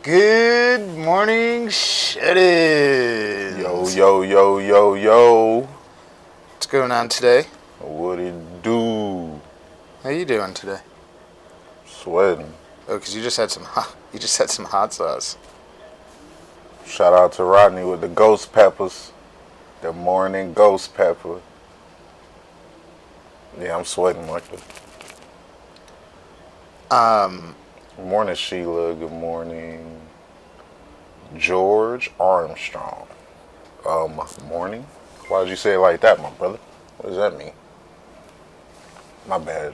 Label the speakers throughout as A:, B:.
A: Good morning, shut-ins.
B: Yo.
A: What's going on today?
B: What it do?
A: How you doing today?
B: Sweating.
A: Oh, because you just had some hot sauce.
B: Shout out to Rodney with the ghost peppers. The morning ghost pepper. Yeah, I'm sweating like this. Good morning, Sheila. Good morning, George Armstrong. Morning? Why did you say it like that, my brother? What does that mean? My bad.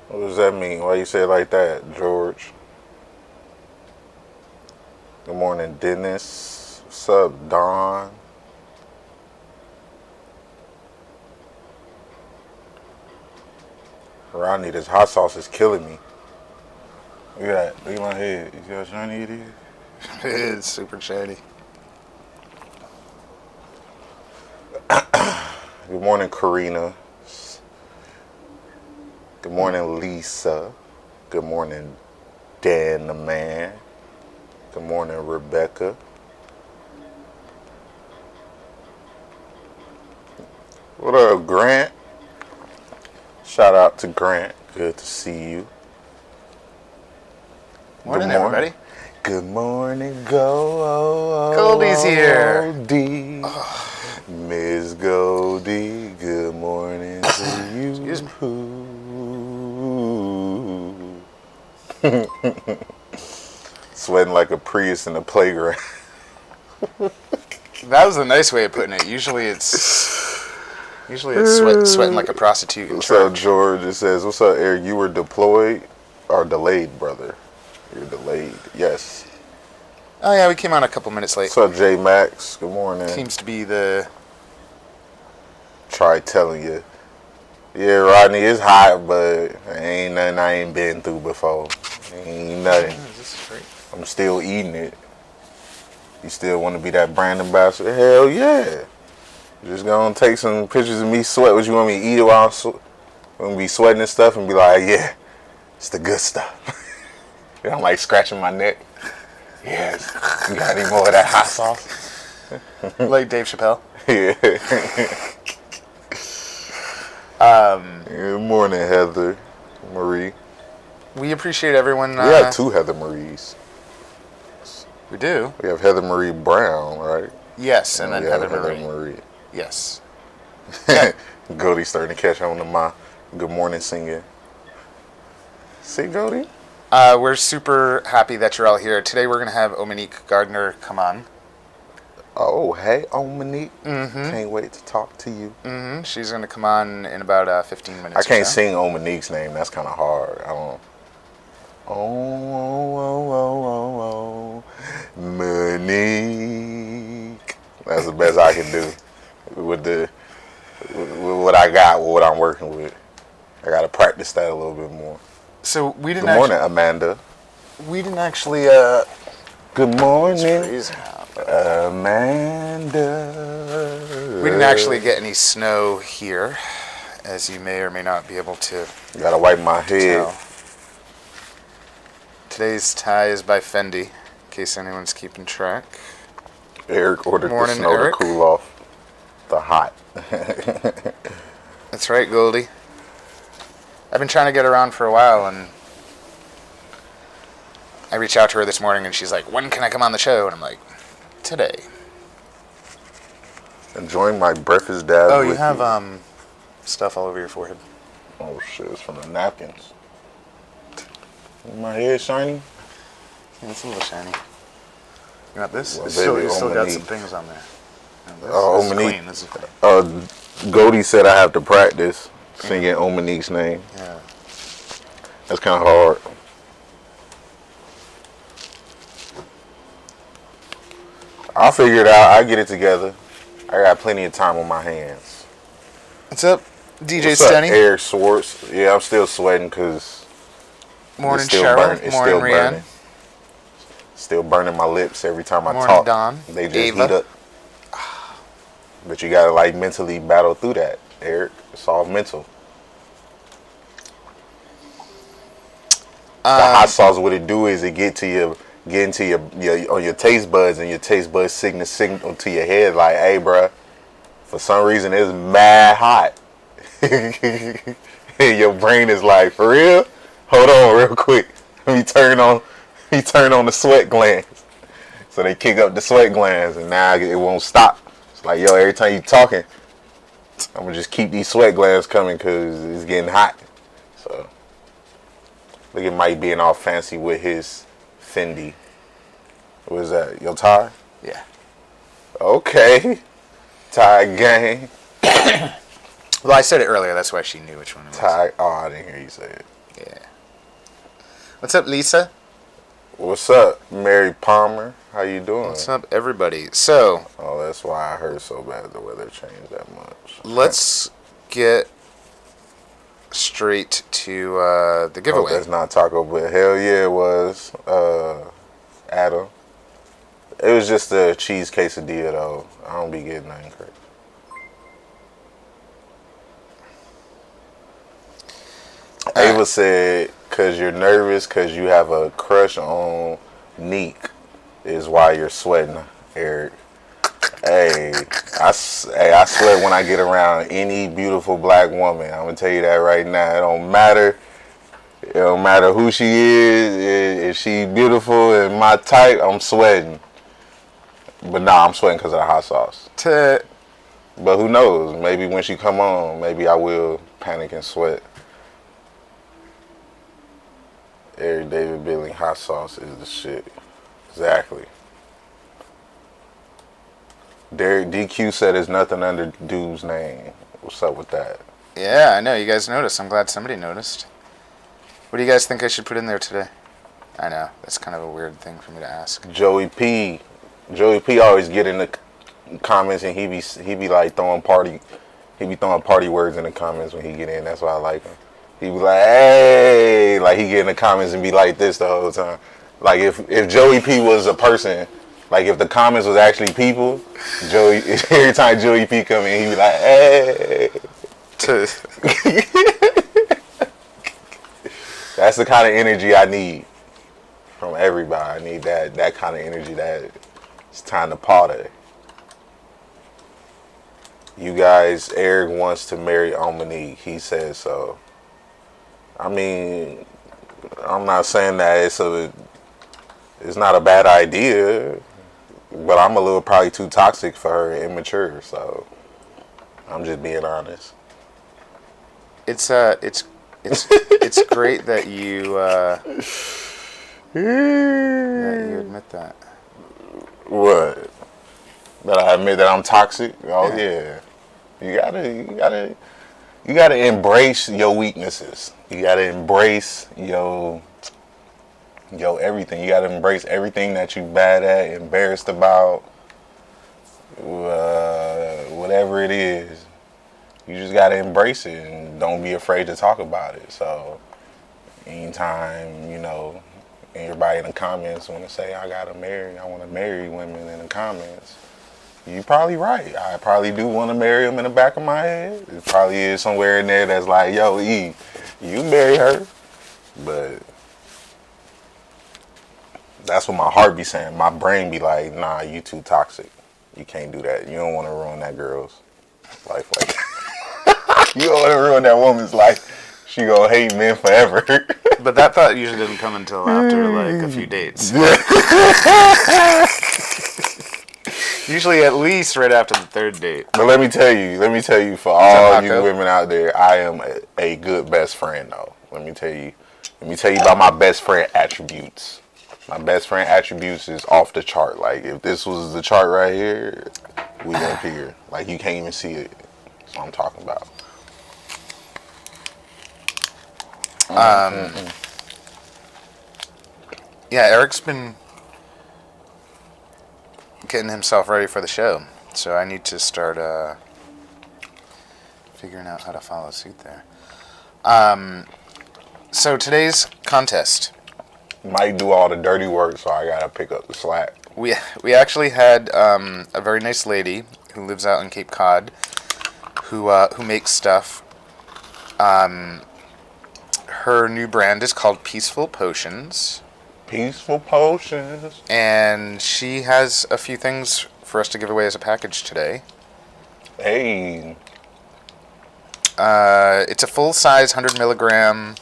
B: What does that mean? Why you say it like that, George? Good morning, Dennis. What's up, Don? Rodney, this hot sauce is killing me. Look at that. Look at my head. You see how shiny it is?
A: It is super shiny.
B: Good morning, Karina. Good morning, Lisa. Good morning, Dan the man. Good morning, Rebecca. What up, Grant? Shout out to Grant. Good to see you.
A: Morning, everybody.
B: Good morning, Goldie.
A: Goldie's here.
B: Goldie. Miss Goldie, good morning to you.
A: Excuse me.
B: Sweating like a Prius in the playground.
A: That was a nice way of putting it. Usually it's sweating like a prostitute in
B: What's
A: church.
B: up, George? It says, what's up, Eric? You were deployed or delayed, brother? You're delayed. Yes.
A: Oh yeah, we came on a couple minutes late.
B: What's up, J Max? Good morning.
A: Seems to be the...
B: Try telling you. Yeah, Rodney, it's hot, but ain't nothing I ain't been through before. Ain't nothing.
A: Oh, is this straight?
B: I'm still eating it. You still want to be that brand ambassador? Hell yeah. You just gonna take some pictures of me sweat. What you want me to eat it while I'm gonna be sweating and stuff and be like, yeah, it's the good stuff. I'm like scratching my neck. Yes. You got any more of that hot sauce?
A: Like Dave Chappelle?
B: Yeah. Good morning, Heather Marie.
A: We appreciate everyone.
B: We have two Heather Maries.
A: We do?
B: We have Heather Marie Brown, right?
A: Yes, and then
B: we have
A: Heather Marie.
B: Marie.
A: Yes.
B: Goldie starting to catch on to my good morning singing. See, Goldie?
A: We're super happy that you're all here. Today we're going to have Ominique Garner come on.
B: Oh, hey, Ominique.
A: Mm-hmm.
B: Can't wait to talk to you.
A: Mm-hmm. She's going to come on in about 15 minutes.
B: I can't sing Ominique's name. That's kind of hard. I don't... Oh, Monique. That's the best I can do with what I got, with what I'm working with. I got to practice that a little bit more.
A: So we didn't.
B: Good morning, Amanda.
A: We didn't actually.
B: Good morning,
A: it's freezing out,
B: Amanda.
A: We didn't actually get any snow here, as you may or may not be able to.
B: Gotta wipe my head.
A: Tell. Today's tie is by Fendi, in case anyone's keeping track.
B: Eric ordered
A: Morning,
B: the snow
A: Eric.
B: to cool off the hot.
A: That's right, Goldie. I've been trying to get around for a while, and I reached out to her this morning, and she's like, when can I come on the show? And I'm like, today.
B: Enjoying my breakfast dab.
A: Oh, you have stuff all over your forehead.
B: Oh shit, it's from the napkins. My head shiny?
A: Yeah, it's a little shiny. You want this?
B: Well,
A: It's
B: baby,
A: still got
B: Ominique.
A: some things on there. This
B: Oh,
A: is
B: Ominique.
A: clean. This is clean.
B: Goldie said I have to practice singing Ominique's name.
A: Yeah.
B: That's kind of hard. I'll figure it out. I'll get it together. I got plenty of time on my hands.
A: What's up, DJ
B: What's up,
A: Stunny?
B: Eric Swartz? Yeah, I'm still sweating because
A: Morning,
B: it's still
A: Cheryl.
B: burning. It's
A: Morning,
B: still
A: Rianne.
B: burning. Still burning my lips every time I
A: Morning,
B: talk.
A: Don.
B: They just
A: Ava.
B: heat up. But you gotta like mentally battle through that, Eric. It's all mental. hot sauce, what it do is it get into your taste buds, and your taste buds signal to your head like, hey, bruh, for some reason it's mad hot. And your brain is like, for real? Hold on real quick. Let me turn on the sweat glands. So they kick up the sweat glands, and now it won't stop. It's like, yo, every time you talking, I'm gonna just keep these sweat glands coming because it's getting hot. So look at Mike being all fancy with his Fendi. What is that? Your tie?
A: Yeah.
B: Okay. Tie gang.
A: Well, I said it earlier. That's why she knew which one it was.
B: Tie. Oh, I didn't hear you say it.
A: Yeah. What's up, Lisa?
B: What's up, Mary Palmer? How you doing?
A: What's up, everybody? So.
B: Oh, that's why I heard so bad the weather changed that much.
A: Let's get straight to the giveaway.
B: Oh, that's not Taco, but hell yeah, it was. Adam. It was just a cheese quesadilla, though. I don't be getting nothing crazy. Ava said, because you're nervous because you have a crush on Neek is why you're sweating, Eric. Hey, I sweat when I get around any beautiful black woman. I'm going to tell you that right now. It don't matter. It don't matter who she is. If she beautiful and my type, I'm sweating. But nah, I'm sweating because of the hot sauce. But who knows? Maybe when she come on, maybe I will panic and sweat. Eric David Billing, hot sauce is the shit. Exactly. Derek DQ said there's nothing under Dube's name. What's up with that?
A: Yeah, I know. You guys noticed. I'm glad somebody noticed. What do you guys think I should put in there today? I know. That's kind of a weird thing for me to ask.
B: Joey P always get in the comments, and he be like throwing party words in the comments when he get in. That's why I like him. He be like, hey, like he get in the comments and be like this the whole time. Like if Joey P was a person, like if the comments was actually people, every time Joey P come in, he be like, hey. That's the kind of energy I need from everybody. I need that kind of energy that it's time to party. You guys, Eric wants to marry Ominique. He says so. I mean, I'm not saying that it's not a bad idea, but I'm a little probably too toxic for her and immature, so I'm just being honest.
A: It's great that you admit that.
B: What? That I admit that I'm toxic? Oh yeah. You gotta embrace your weaknesses. You gotta embrace your everything. You gotta embrace everything that you bad at, embarrassed about, whatever it is. You just gotta embrace it and don't be afraid to talk about it. So anytime, everybody in the comments want to say I want to marry women in the comments, you probably right. I probably do want to marry them in the back of my head. It probably is somewhere in there that's like, yo, E, you marry her. But that's what my heart be saying. My brain be like, nah, you too toxic. You can't do that. You don't want to ruin that girl's life like that. You don't want to ruin that woman's life. She gonna hate men forever.
A: But that thought usually doesn't come until after like a few dates. Usually at least right after the third date.
B: But let me tell you, for all you women out there, I am a good best friend though. Let me tell you about my best friend attributes. My best friend attributes is off the chart. Like if this was the chart right here, we up here. Like you can't even see it. That's what I'm talking about.
A: Yeah, Eric's been getting himself ready for the show, so I need to start figuring out how to follow suit there. So today's contest.
B: Might do all the dirty work, so I gotta pick up the slack.
A: We actually had a very nice lady who lives out in Cape Cod who makes stuff. Her new brand is called Peaceful Potions.
B: Peaceful Potions.
A: And she has a few things for us to give away as a package today.
B: Hey.
A: It's a full-size 100 milligram.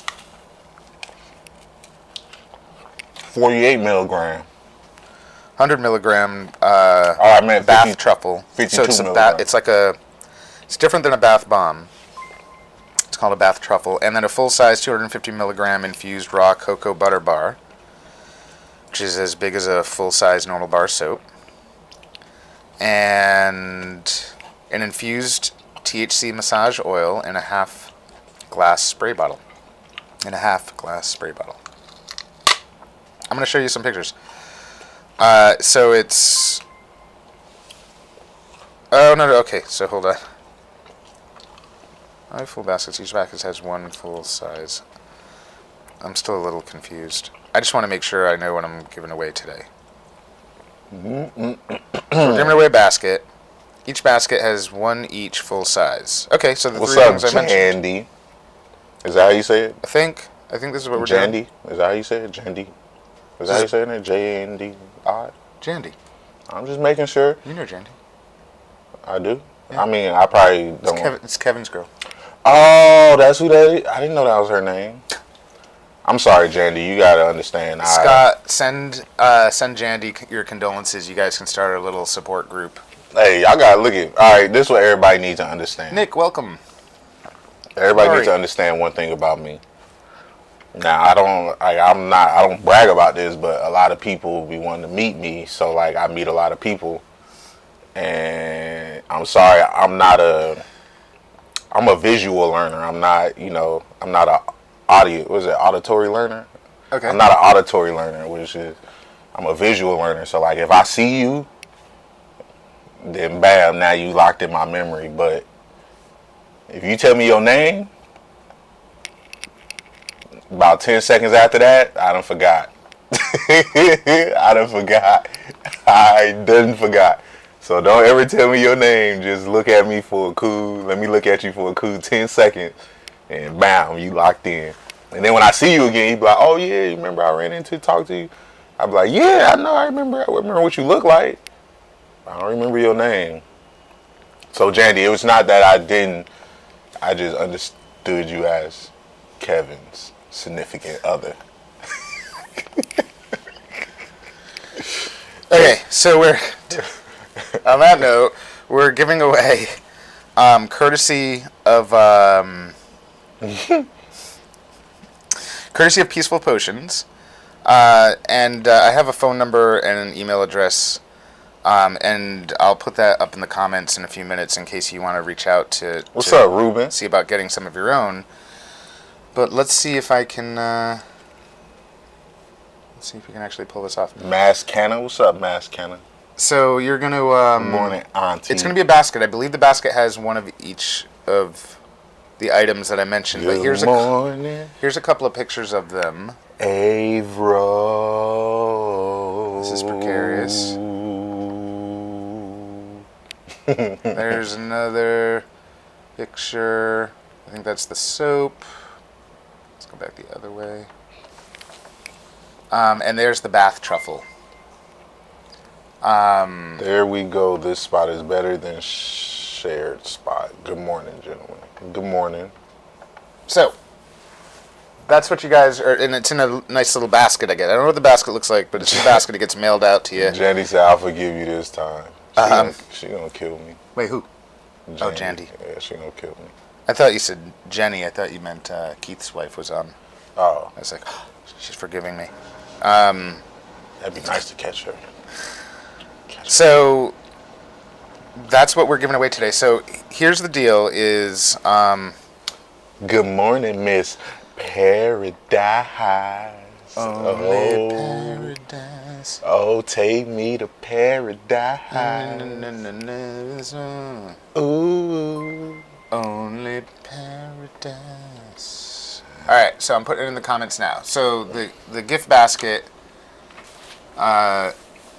B: 48 milligram.
A: 100 milligram
B: I meant
A: bath
B: 50,
A: truffle.
B: 52
A: So it's
B: milligram.
A: it's different than a bath bomb. It's called a bath truffle. And then a full-size 250 milligram infused raw cocoa butter bar, which is as big as a full-size normal bar soap. And an infused THC massage oil in a half glass spray bottle. I'm going to show you some pictures. So it's... Oh, no, okay, so hold on. I have full baskets. Each basket has one full size. I'm still a little confused. I just want to make sure I know what I'm giving away today. We're giving away a basket. Each basket has one each full size. Okay, so the
B: What's
A: three
B: up,
A: things I mentioned.
B: Jandy? Is that how you say it?
A: I think this is what we're doing.
B: Jandy? Is that how you say it? Jandy? Is that how you say it? J-A-N-D-I?
A: Jandy.
B: I'm just making sure.
A: You know Jandy.
B: I do.
A: Yeah.
B: I mean, I probably don't.
A: It's Kevin's girl.
B: Oh, that's who that is? I didn't know that was her name. I'm sorry, Jandy. You gotta understand.
A: Scott, send Jandy your condolences. You guys can start a little support group.
B: Hey, y'all gotta look at. All right, this is what everybody needs to understand.
A: Nick, welcome.
B: Everybody needs to understand one thing about me. Now, I don't brag about this, but a lot of people be wanting to meet me. So, like, I meet a lot of people, and I'm sorry, I'm a visual learner. I'm not a auditory learner?
A: Okay.
B: I'm not an auditory learner, I'm a visual learner. So, like, if I see you, then bam, now you locked in my memory. But if you tell me your name, about 10 seconds after that, I done forgot. I done forgot. So don't ever tell me your name. Just look at me for a cool, let me look at you for a cool 10 seconds. And bam, you locked in. And then when I see you again, you be like, oh yeah, you remember I ran into talk to you? I be like, yeah, I know, I remember what you look like. I don't remember your name. So Jandy, it was not that I just understood you as Kevin's significant other.
A: Okay, so we're on that note, we're giving away courtesy of Peaceful Potions, and I have a phone number and an email address, and I'll put that up in the comments in a few minutes in case you want to reach out to.
B: What's up, Ruben?
A: See about getting some of your own. But let's see if I can. Let's see if we can actually pull this off.
B: Mass Canna, what's up, Mass Canna?
A: So you're gonna.
B: Good morning, Auntie.
A: It's gonna be a basket. I believe the basket has one of each of the items that I mentioned.
B: Good
A: But here's
B: morning,
A: here's a couple of pictures of them.
B: Avro.
A: This is precarious. There's another picture. I think that's the soap. Let's go back the other way. And there's the bath truffle.
B: There we go. This spot is better than shared spot. Good morning, gentlemen. Good morning.
A: So, that's what you guys are, and it's in a nice little basket, I guess. I don't know what the basket looks like, but it's a basket that gets mailed out to you.
B: Jandy said, I'll forgive you this time. She gonna kill me.
A: Wait, who? Oh, Jandy.
B: Yeah, she gonna kill me.
A: I thought you said Jenny. I thought you meant Keith's wife was on.
B: Oh.
A: I was like, oh, she's forgiving me.
B: That'd be nice to catch her.
A: So, that's what we're giving away today. So, here's the deal is...
B: Good morning, Miss Paradise.
A: Only paradise.
B: Oh, take me to paradise. Ooh.
A: Only paradise. Alright, so I'm putting it in the comments now. So the gift basket,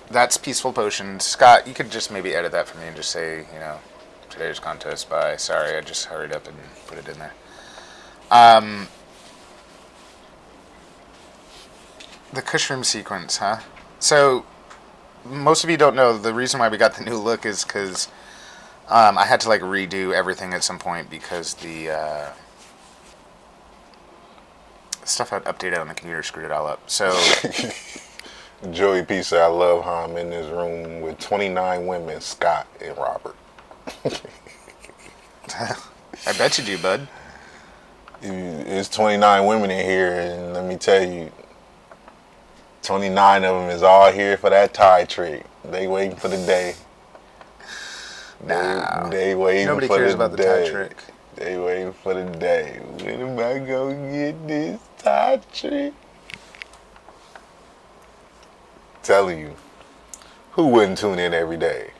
A: that's Peaceful Potions. Scott, you could just maybe edit that for me and just say, today's contest by, sorry, I just hurried up and put it in there. The Kushroom sequence, huh? So, most of you don't know the reason why we got the new look is because I had to like redo everything at some point because the stuff I'd updated on the computer screwed it all up. So,
B: Joey P said, I love how I'm in this room with 29 women, Scott and Robert.
A: I bet you do, bud.
B: There's 29 women in here, and let me tell you, 29 of them is all here for that tie trick. They waiting for the day.
A: No.
B: They waiting
A: Nobody
B: for
A: cares
B: the
A: about the
B: day.
A: tie trick.
B: They waiting for the day. When am I gonna get this tie trick? Telling you, who wouldn't tune in every day?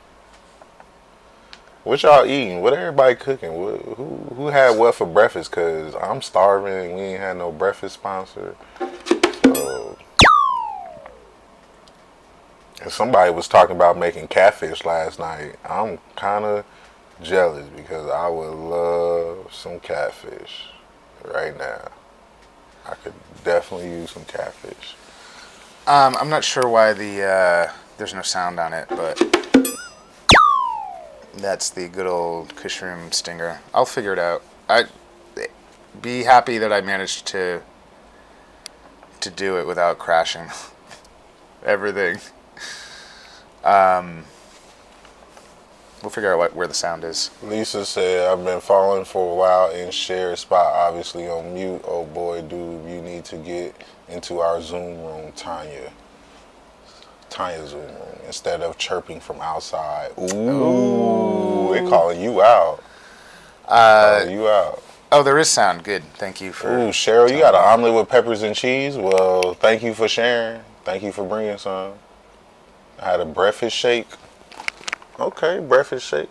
B: What y'all eating? What everybody cooking? Who had what for breakfast? Cause I'm starving and we ain't had no breakfast sponsor. So, and somebody was talking about making catfish last night. I'm kind of jealous because I would love some catfish right now. I could definitely use some catfish.
A: I'm not sure why there's no sound on it, but that's the good old Kushroom stinger. I'll figure it out. I'd be happy that I managed to do it without crashing everything. We'll figure out where the sound is.
B: Lisa said, I've been following for a while and share spot obviously on mute. Oh boy, dude, you need to get into our Zoom room, Tanya's Zoom room, instead of chirping from outside. Ooh, they calling you out. Calling you out.
A: Oh, there is sound. Good. Thank you for...
B: Ooh, Cheryl, you got an omelet with peppers and cheese? Well, thank you for sharing. Thank you for bringing some. I had a breakfast shake. Okay, breakfast shake.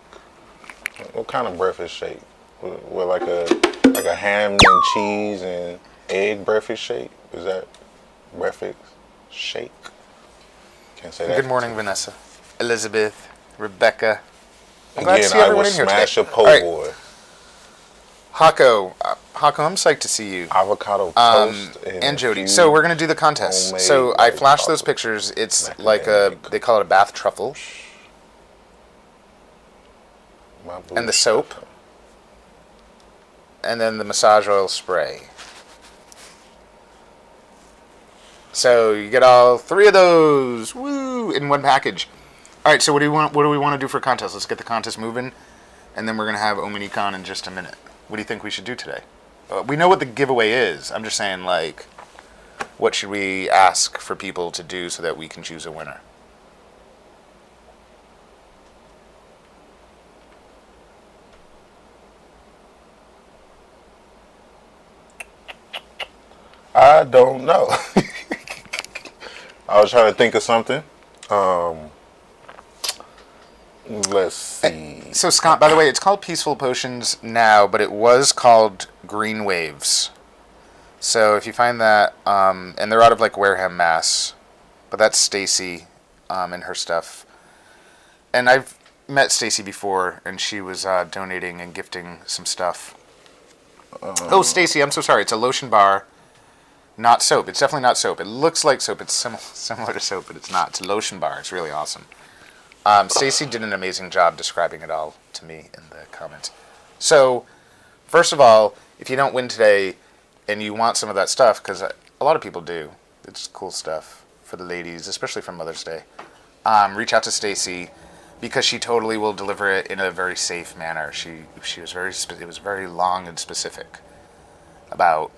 B: What kind of breakfast shake? With like a ham and cheese and egg breakfast shake? Is that breakfast shake? Can't say that.
A: Good morning, Vanessa, Elizabeth, Rebecca. I'm glad to
B: Again,
A: see
B: I
A: everyone
B: will
A: in here
B: smash
A: today.
B: a po'
A: All right.
B: boy.
A: Hako, I'm psyched to see you.
B: Avocado toast
A: And Jody. So we're gonna do the contest.
B: homemade
A: So I
B: white
A: flashed those
B: chocolate
A: pictures. It's
B: macaroni
A: like they call it a bath truffle,
B: My boo
A: and the soap, and then the massage oil spray. So you get all three of those, woo, in one package. All right. So what do we want to do for a contest? Let's get the contest moving, and then we're gonna have Ominique on in just a minute. What do you think we should do today? We know what the giveaway is. I'm just saying, like, what should we ask for people to do so that we can choose a winner?
B: I don't know. I was trying to think of something. Let's see.
A: So, Scott, by the way, it's called Peaceful Potions now, but it was called Green Waves. So if you find that, and they're out of, like, Wareham, Mass, but that's Stacy and her stuff. And I've met Stacy before, and she was donating and gifting some stuff. Oh, Stacy, I'm so sorry. It's a lotion bar, not soap. It's definitely not soap. It looks like soap. It's similar to soap, but it's not. It's a lotion bar. It's really awesome. Stacy did an amazing job describing it all to me in the comments. So, first of all, if you don't win today and you want some of that stuff, because a lot of people do, it's cool stuff for the ladies, especially for Mother's Day, reach out to Stacy because she totally will deliver it in a very safe manner. She was it was very long and specific about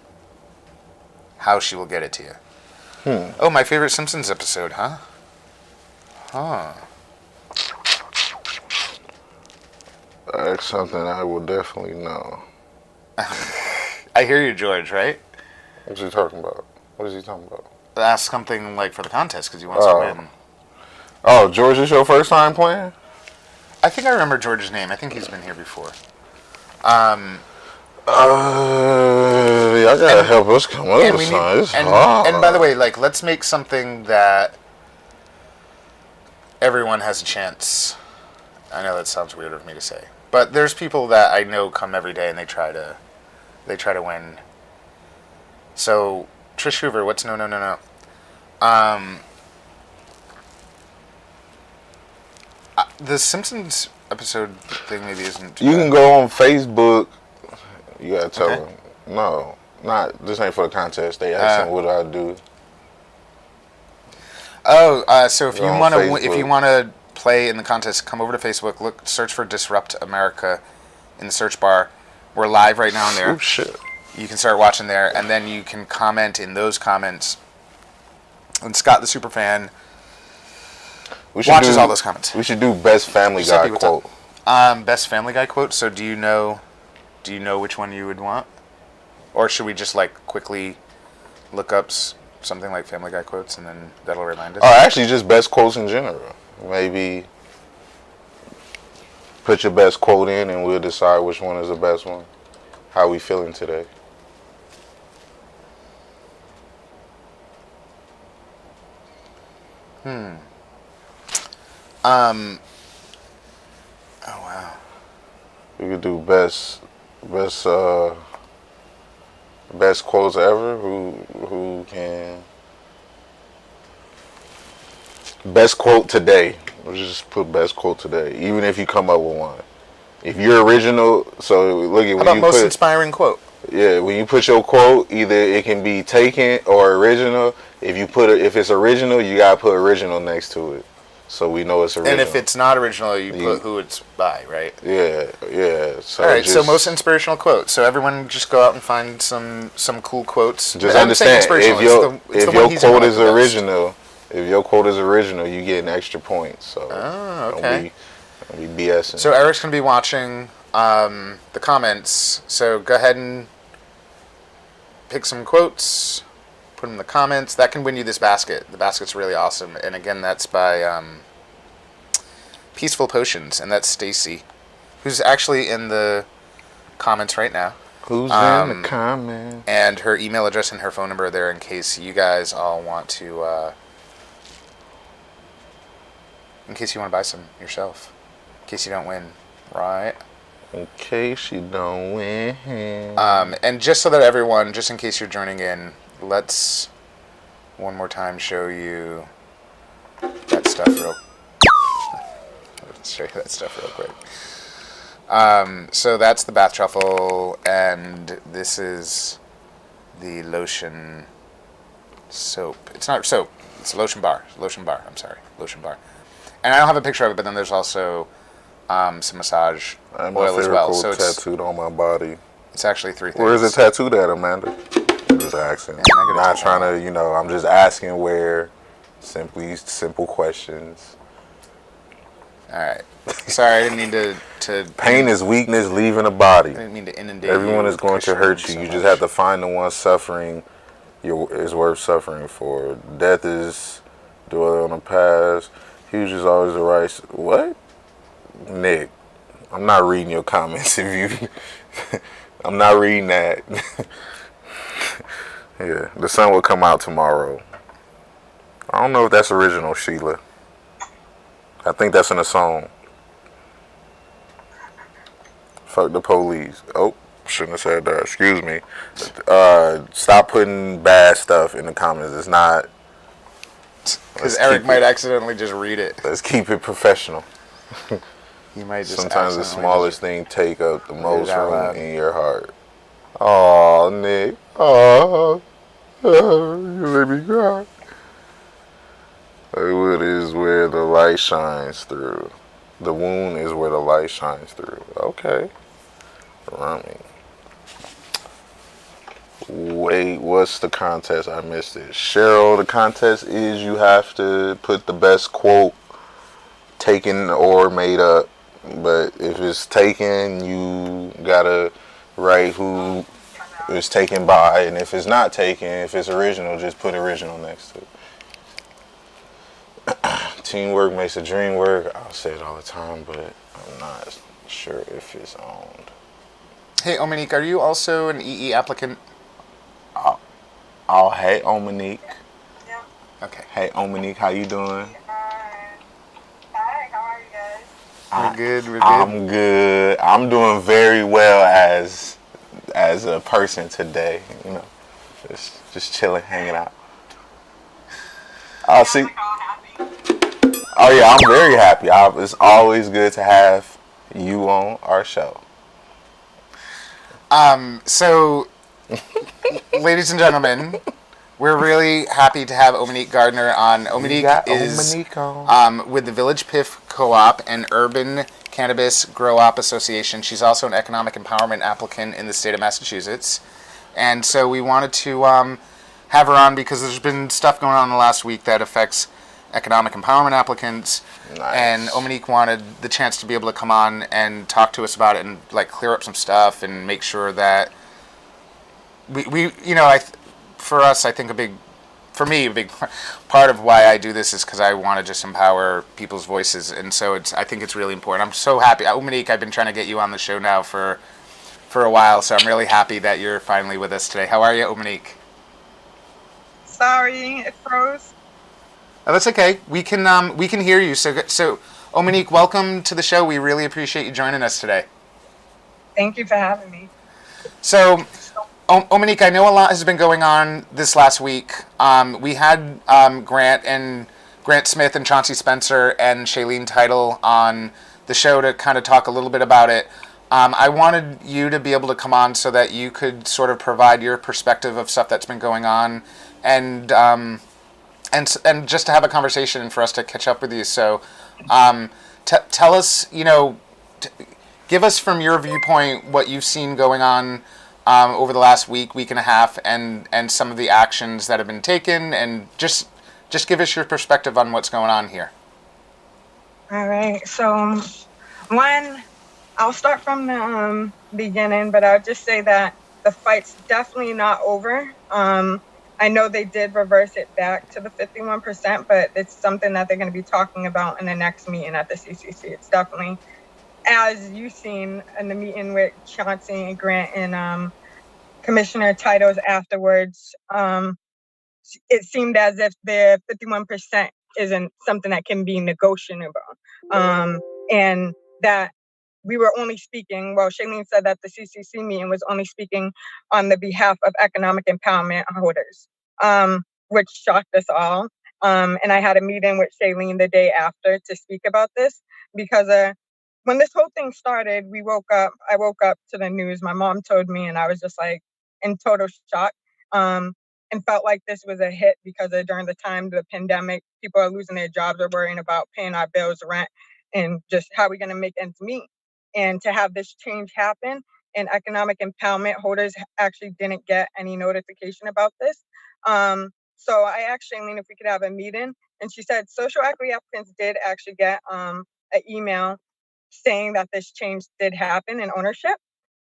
A: how she will get it to you. Oh, my favorite Simpsons episode, huh? Huh.
B: That's something I will definitely know.
A: I hear you, George, right?
B: What's he talking about? What is he talking about?
A: Ask something like for the contest because he wants to win.
B: Oh, George, is your first time playing?
A: I think I remember George's name. I think he's been here before.
B: Yeah, I gotta help us come up with something. It's hard.
A: And by the way, like, let's make something that everyone has a chance. I know that sounds weird of me to say, but there's people that I know come every day and they try to win. So Trish Hoover, what's no? The Simpsons episode thing maybe isn't too
B: You
A: bad.
B: can go on Facebook. You gotta tell
A: Okay.
B: them. No, this ain't for the contest. They asking what I do.
A: So if
B: Go
A: you
B: on
A: want to,
B: Facebook.
A: if you want to play in the contest, come over to Facebook. Search for Disrupt America in the search bar. We're live right now in there.
B: Oh shit.
A: You can start watching there, and then you can comment in those comments. And Scott, the super fan, watches all those comments.
B: We should do best Family Guy
A: Giuseppe, what's up?
B: quote.
A: Best Family Guy quote. So do you know which one you would want, or should we just like quickly look up something like Family Guy quotes, and then that'll remind us?
B: Oh, actually, just best quotes in general. Maybe put your best quote in, and we'll decide which one is the best one. How we feeling today?
A: Oh wow.
B: We could do best quotes ever. Who can best quote today? We'll just put best quote today. Even if you come up with one, if you're original. So look at
A: How
B: when
A: about
B: you
A: most
B: put
A: inspiring quote?
B: when you put your quote, either it can be taken or original. If it's original, you gotta put original next to it, so we know it's original.
A: And if it's not original, you put who it's by, right?
B: yeah. So
A: All right. So
B: just-
A: most inspirational quote. So everyone just go out and find some cool quotes.
B: Just
A: I'm saying
B: understand
A: inspirational,
B: if your
A: it's the
B: if
A: one
B: your
A: he's gonna
B: quote
A: like
B: is
A: the best.
B: original, if your quote is original, you get an extra point. So
A: Okay.
B: don't be BSing.
A: So Eric's gonna be watching the comments. So go ahead and pick some quotes, put them in the comments. That can win you this basket. The basket's really awesome. And again, that's by Peaceful Potions, and that's Stacy, who's actually in the comments right now.
B: Who's in the comments?
A: And her email address and her phone number are there in case you guys all want to, in case you want to buy some yourself, in case you don't win, right?
B: In case you don't win.
A: And just so that everyone, just in case you're joining in, let's one more time show you that stuff Let's show you that stuff real quick. So that's the bath truffle, and this is the lotion soap. It's not soap. It's lotion bar. Lotion bar. I'm sorry. Lotion bar. And I don't have a picture of it, but then there's also some massage
B: I have my
A: oil as
B: favorite
A: well.
B: quote
A: So it's
B: tattooed on my body.
A: actually 3 things.
B: Where is it tattooed at, Amanda? I'm just asking.
A: Yeah, I'm
B: not trying to, I'm just asking where. Simple questions.
A: All right. Sorry, I didn't mean to
B: Pain is weakness leaving a body.
A: I didn't mean to inundate
B: Everyone
A: you
B: is
A: with
B: going to hurt
A: questions
B: you.
A: so
B: You just
A: much.
B: have to find the one suffering is worth suffering for. Death is dwell on the past. Huge is always the right. What? Nick, I'm not reading your comments if you. I'm not reading that. Yeah, the sun will come out tomorrow. I don't know if that's original, Sheila. I think that's in a song. Fuck the police. Oh, shouldn't have said that. Excuse me. Stop putting bad stuff in the comments. It's not.
A: Because Eric might accidentally just read it.
B: Let's keep it professional.
A: He might just
B: Sometimes the
A: accidentally
B: smallest thing take up the most
A: out
B: room
A: loud.
B: in your heart. Oh, Nick. Oh, you made me cry. Hollywood is where the light shines through. The wound is where the light shines through. Okay. Rummy. Wait, what's the contest? I missed it. Cheryl, the contest is you have to put the best quote taken or made up. But if it's taken, you gotta write who it's taken by. And if it's not taken, if it's original, just put original next to it. Teamwork makes the dream work. I'll say it all the time, but I'm not sure if it's owned.
A: Hey, Ominique, are you also an EE applicant?
B: Oh, hey, Ominique.
C: Yeah.
A: Okay.
B: Hey, Ominique, how you doing?
C: Hi. Hi, how are you guys?
A: We're good. We're good.
B: I'm good. I'm doing very well as a person today. Just chilling, hanging out. I'll
C: Sounds
B: see.
C: like all happy.
B: Oh yeah, I'm very happy. It's always good to have you on our show.
A: So, ladies and gentlemen, we're really happy to have Ominique Garner on.
B: We
A: Ominique
B: got
A: is
B: Ominique on.
A: with the Village Piff Co-op and Urban Cannabis Grow-Op Association. She's also an economic empowerment applicant in the state of Massachusetts. And so we wanted to have her on because there's been stuff going on in the last week that affects economic empowerment applicants.
B: Nice.
A: And Ominique wanted the chance to be able to come on and talk to us about it and like clear up some stuff and make sure that we you know, for us, I think for me, a big part of why I do this is because I want to just empower people's voices, and so I think it's really important. I'm so happy, Ominique. I've been trying to get you on the show now for a while, so I'm really happy that you're finally with us today. How are you, Ominique?
C: Sorry, it froze.
A: Oh, that's okay. We can hear you. So Ominique, welcome to the show. We really appreciate you joining us today.
C: Thank you for having me.
A: So, Ominique, I know a lot has been going on this last week. We had Grant Smith and Chauncey Spencer and Shailene Title on the show to kind of talk a little bit about it. I wanted you to be able to come on so that you could sort of provide your perspective of stuff that's been going on, and just to have a conversation and for us to catch up with you. So, tell us, give us from your viewpoint what you've seen going on over the last week and a half, and some of the actions that have been taken, and just give us your perspective on what's going on here.
C: All right. So, one, I'll start from the beginning, but I'll just say that the fight's definitely not over. I know they did reverse it back to the 51%, but it's something that they're going to be talking about in the next meeting at the CCC. It's definitely, as you've seen in the meeting with Chauncey and Grant and Commissioner Titles afterwards, it seemed as if the 51% isn't something that can be negotiable. And that we were only speaking, Shailene said that the CCC meeting was only speaking on the behalf of economic empowerment holders, which shocked us all. And I had a meeting with Shailene the day after to speak about this because when this whole thing started, I woke up to the news. My mom told me, and I was just like in total shock. And felt like this was a hit because during the time of the pandemic, people are losing their jobs or worrying about paying our bills, rent, and just how we're going to make ends meet. And to have this change happen, and economic empowerment holders actually didn't get any notification about this. So I asked Shailene if we could have a meeting, and she said social equity applicants did actually get an email saying that this change did happen in ownership.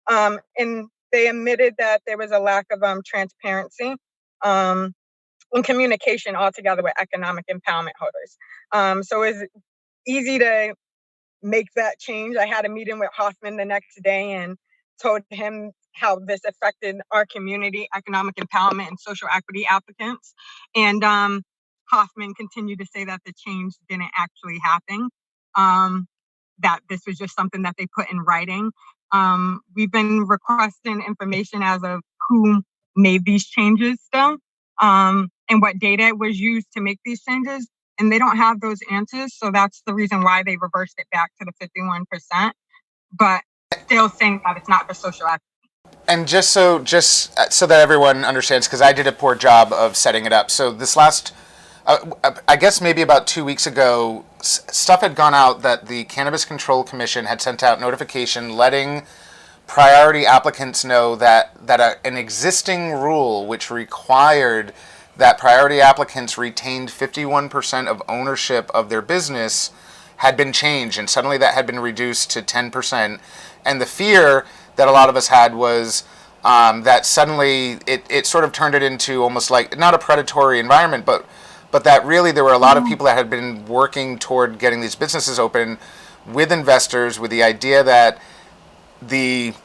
C: And they admitted that there was a lack of transparency and communication altogether with economic empowerment holders. So it's easy to make that change. I had a meeting with Hoffman the next day and told him how this affected our community, economic empowerment and social equity applicants. And Hoffman continued to say that the change didn't actually happen, that this was just something that they put in writing. We've been requesting information as of who made these changes still, and what data was used to make these changes. And they don't have those answers. So that's the reason why they reversed it back to the 51%, but still saying that it's not for social equity.
A: And just so that everyone understands, because I did a poor job of setting it up. So this last, I guess maybe about 2 weeks ago, stuff had gone out that the Cannabis Control Commission had sent out notification letting priority applicants know that an existing rule which required that priority applicants retained 51% of ownership of their business had been changed, and suddenly that had been reduced to 10%. And the fear that a lot of us had was that suddenly it sort of turned it into almost like, not a predatory environment, but that really there were a lot of people that had been working toward getting these businesses open with investors with the idea that it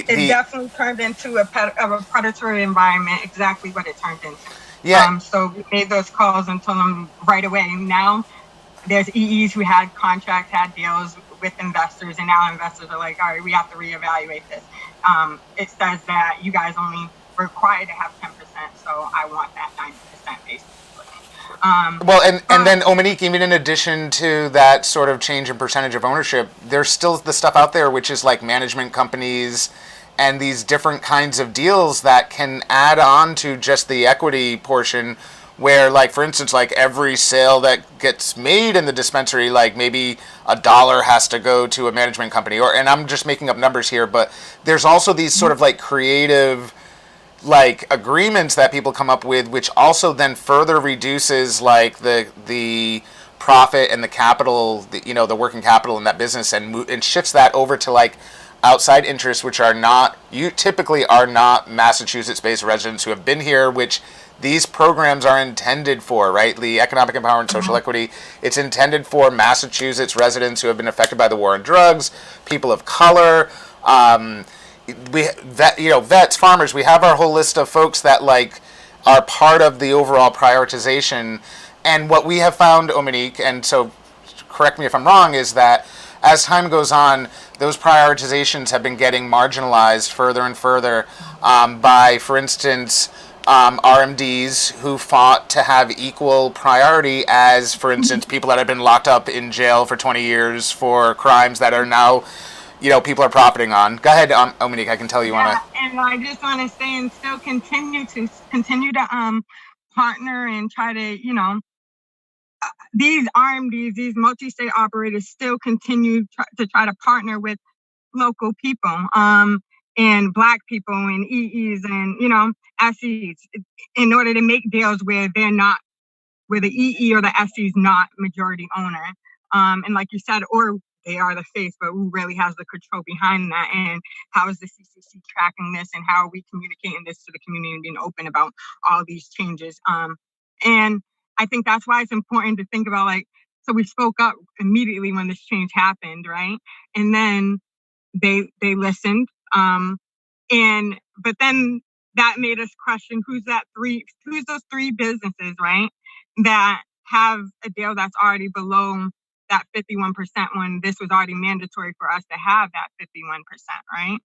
C: definitely turned into a predatory environment, exactly what it turned into.
A: Yeah.
C: So we made those calls and told them right away. Now there's EEs who had contracts, had deals with investors, and now investors are like, all right, we have to reevaluate this. It says that you guys only required to have 10%, so I want that 90% basically.
A: Well, and then Ominique, even in addition to that sort of change in percentage of ownership, there's still the stuff out there which is like management companies and these different kinds of deals that can add on to just the equity portion where, like, for instance, like every sale that gets made in the dispensary, like maybe $1 has to go to a management company, or, and I'm just making up numbers here, but there's also these sort of like creative like agreements that people come up with, which also then further reduces like the profit and the capital, the working capital in that business, and shifts that over to like outside interests, which are not, you typically are not Massachusetts-based residents who have been here, which these programs are intended for, right? The economic empowerment and social equity, it's intended for Massachusetts residents who have been affected by the war on drugs, people of color, vets, farmers. We have our whole list of folks that like are part of the overall prioritization. And what we have found, Ominique, and so correct me if I'm wrong, is that as time goes on, those prioritizations have been getting marginalized further and further by, for instance, RMDs who fought to have equal priority as, for instance, people that have been locked up in jail for 20 years for crimes that are now, people are profiting on. Go ahead, Ominique, I can tell you want to.
C: And I just want to say and still continue to partner and try to, these RMDs, these multi-state operators still continue to try to partner with local people, and Black people and EEs and, SEs in order to make deals where where the EE or the SE is not majority owner. And like you said, or they are the face, but who really has the control behind that? And how is the CCC tracking this? And how are we communicating this to the community and being open about all these changes? And I think that's why it's important to think about, so we spoke up immediately when this change happened, right? And then they listened. But then that made us question who's those three businesses, right? That have a deal that's already below that 51% when this was already mandatory for us to have that 51%, right?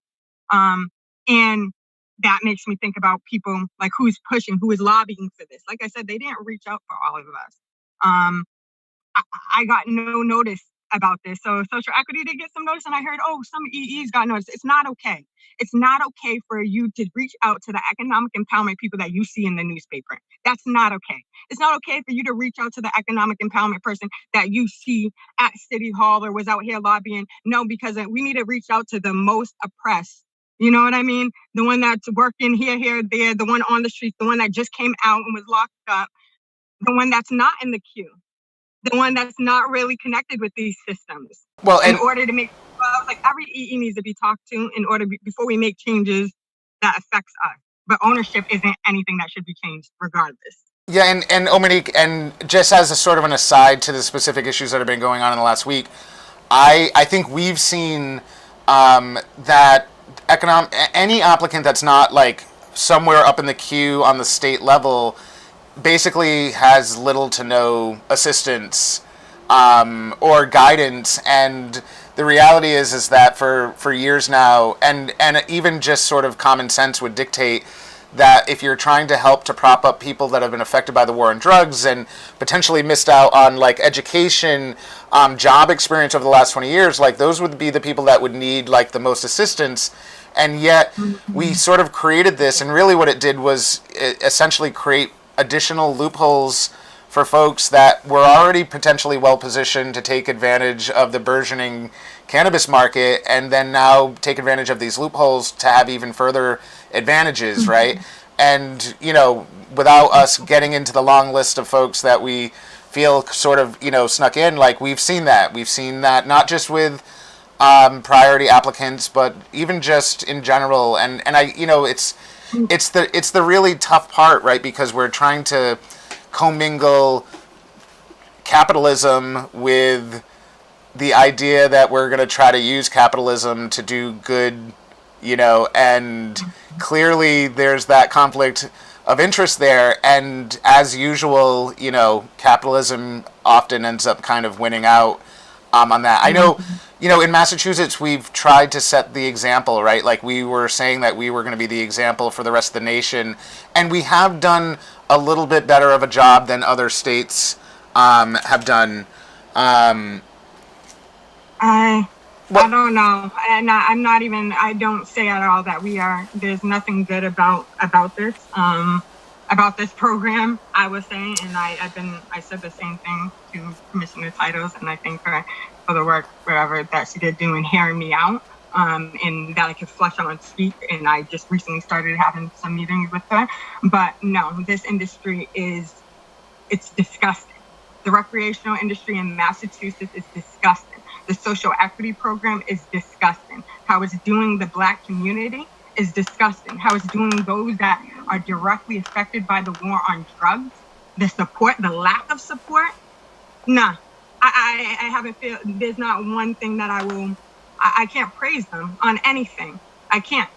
C: And that makes me think about people like who's pushing, who is lobbying for this. Like I said, they didn't reach out for all of us. I got no notice about this. So social equity did get some notice, and I heard, some EEs got notice. It's not okay. It's not okay for you to reach out to the economic empowerment people that you see in the newspaper. That's not okay. It's not okay for you to reach out to the economic empowerment person that you see at City Hall or was out here lobbying. No, because we need to reach out to the most oppressed. You know what I mean? The one that's working here, there, the one on the street, the one that just came out and was locked up, the one that's not in the queue, the one that's not really connected with these systems.
A: Well,
C: in order to make, every EE needs to be talked to before we make changes that affects us. But ownership isn't anything that should be changed regardless.
A: Yeah, and Ominique, and just as a sort of an aside to the specific issues that have been going on in the last week, I think we've seen that any applicant that's not like somewhere up in the queue on the state level basically has little to no assistance or guidance. And the reality is that for years now, and even just sort of common sense would dictate that if you're trying to help to prop up people that have been affected by the war on drugs and potentially missed out on like education, job experience over the last 20 years, like those would be the people that would need like the most assistance. And yet we sort of created this, and really what it did was essentially create additional loopholes for folks that were already potentially well positioned to take advantage of the burgeoning cannabis market, and then now take advantage of these loopholes to have even further advantages, right? And, without us getting into the long list of folks that we feel sort of, snuck in, like we've seen that not just with priority applicants, but even just in general. And I, it's the really tough part, right? Because we're trying to commingle capitalism with the idea that we're going to try to use capitalism to do good, and clearly there's that conflict of interest there. And as usual, capitalism often ends up kind of winning out. on that. I know, in Massachusetts, we've tried to set the example, right? Like we were saying that we were going to be the example for the rest of the nation, and we have done a little bit better of a job than other states have done.
C: I don't know, and I'm not even. I don't say at all that we are. There's nothing good about this program. I was saying, and I said the same thing to Commissioner Titles, and I thank her for the work, whatever that she did do in hearing me out, and that I could flush out and speak. And I just recently started having some meetings with her. But no, this industry it's disgusting. The recreational industry in Massachusetts is disgusting. The social equity program is disgusting. How it's doing the Black community is disgusting. How it's doing those that are directly affected by the war on drugs, the support, the lack of support. Nah, I haven't feel. There's not one thing that I can't praise them on anything. I can't,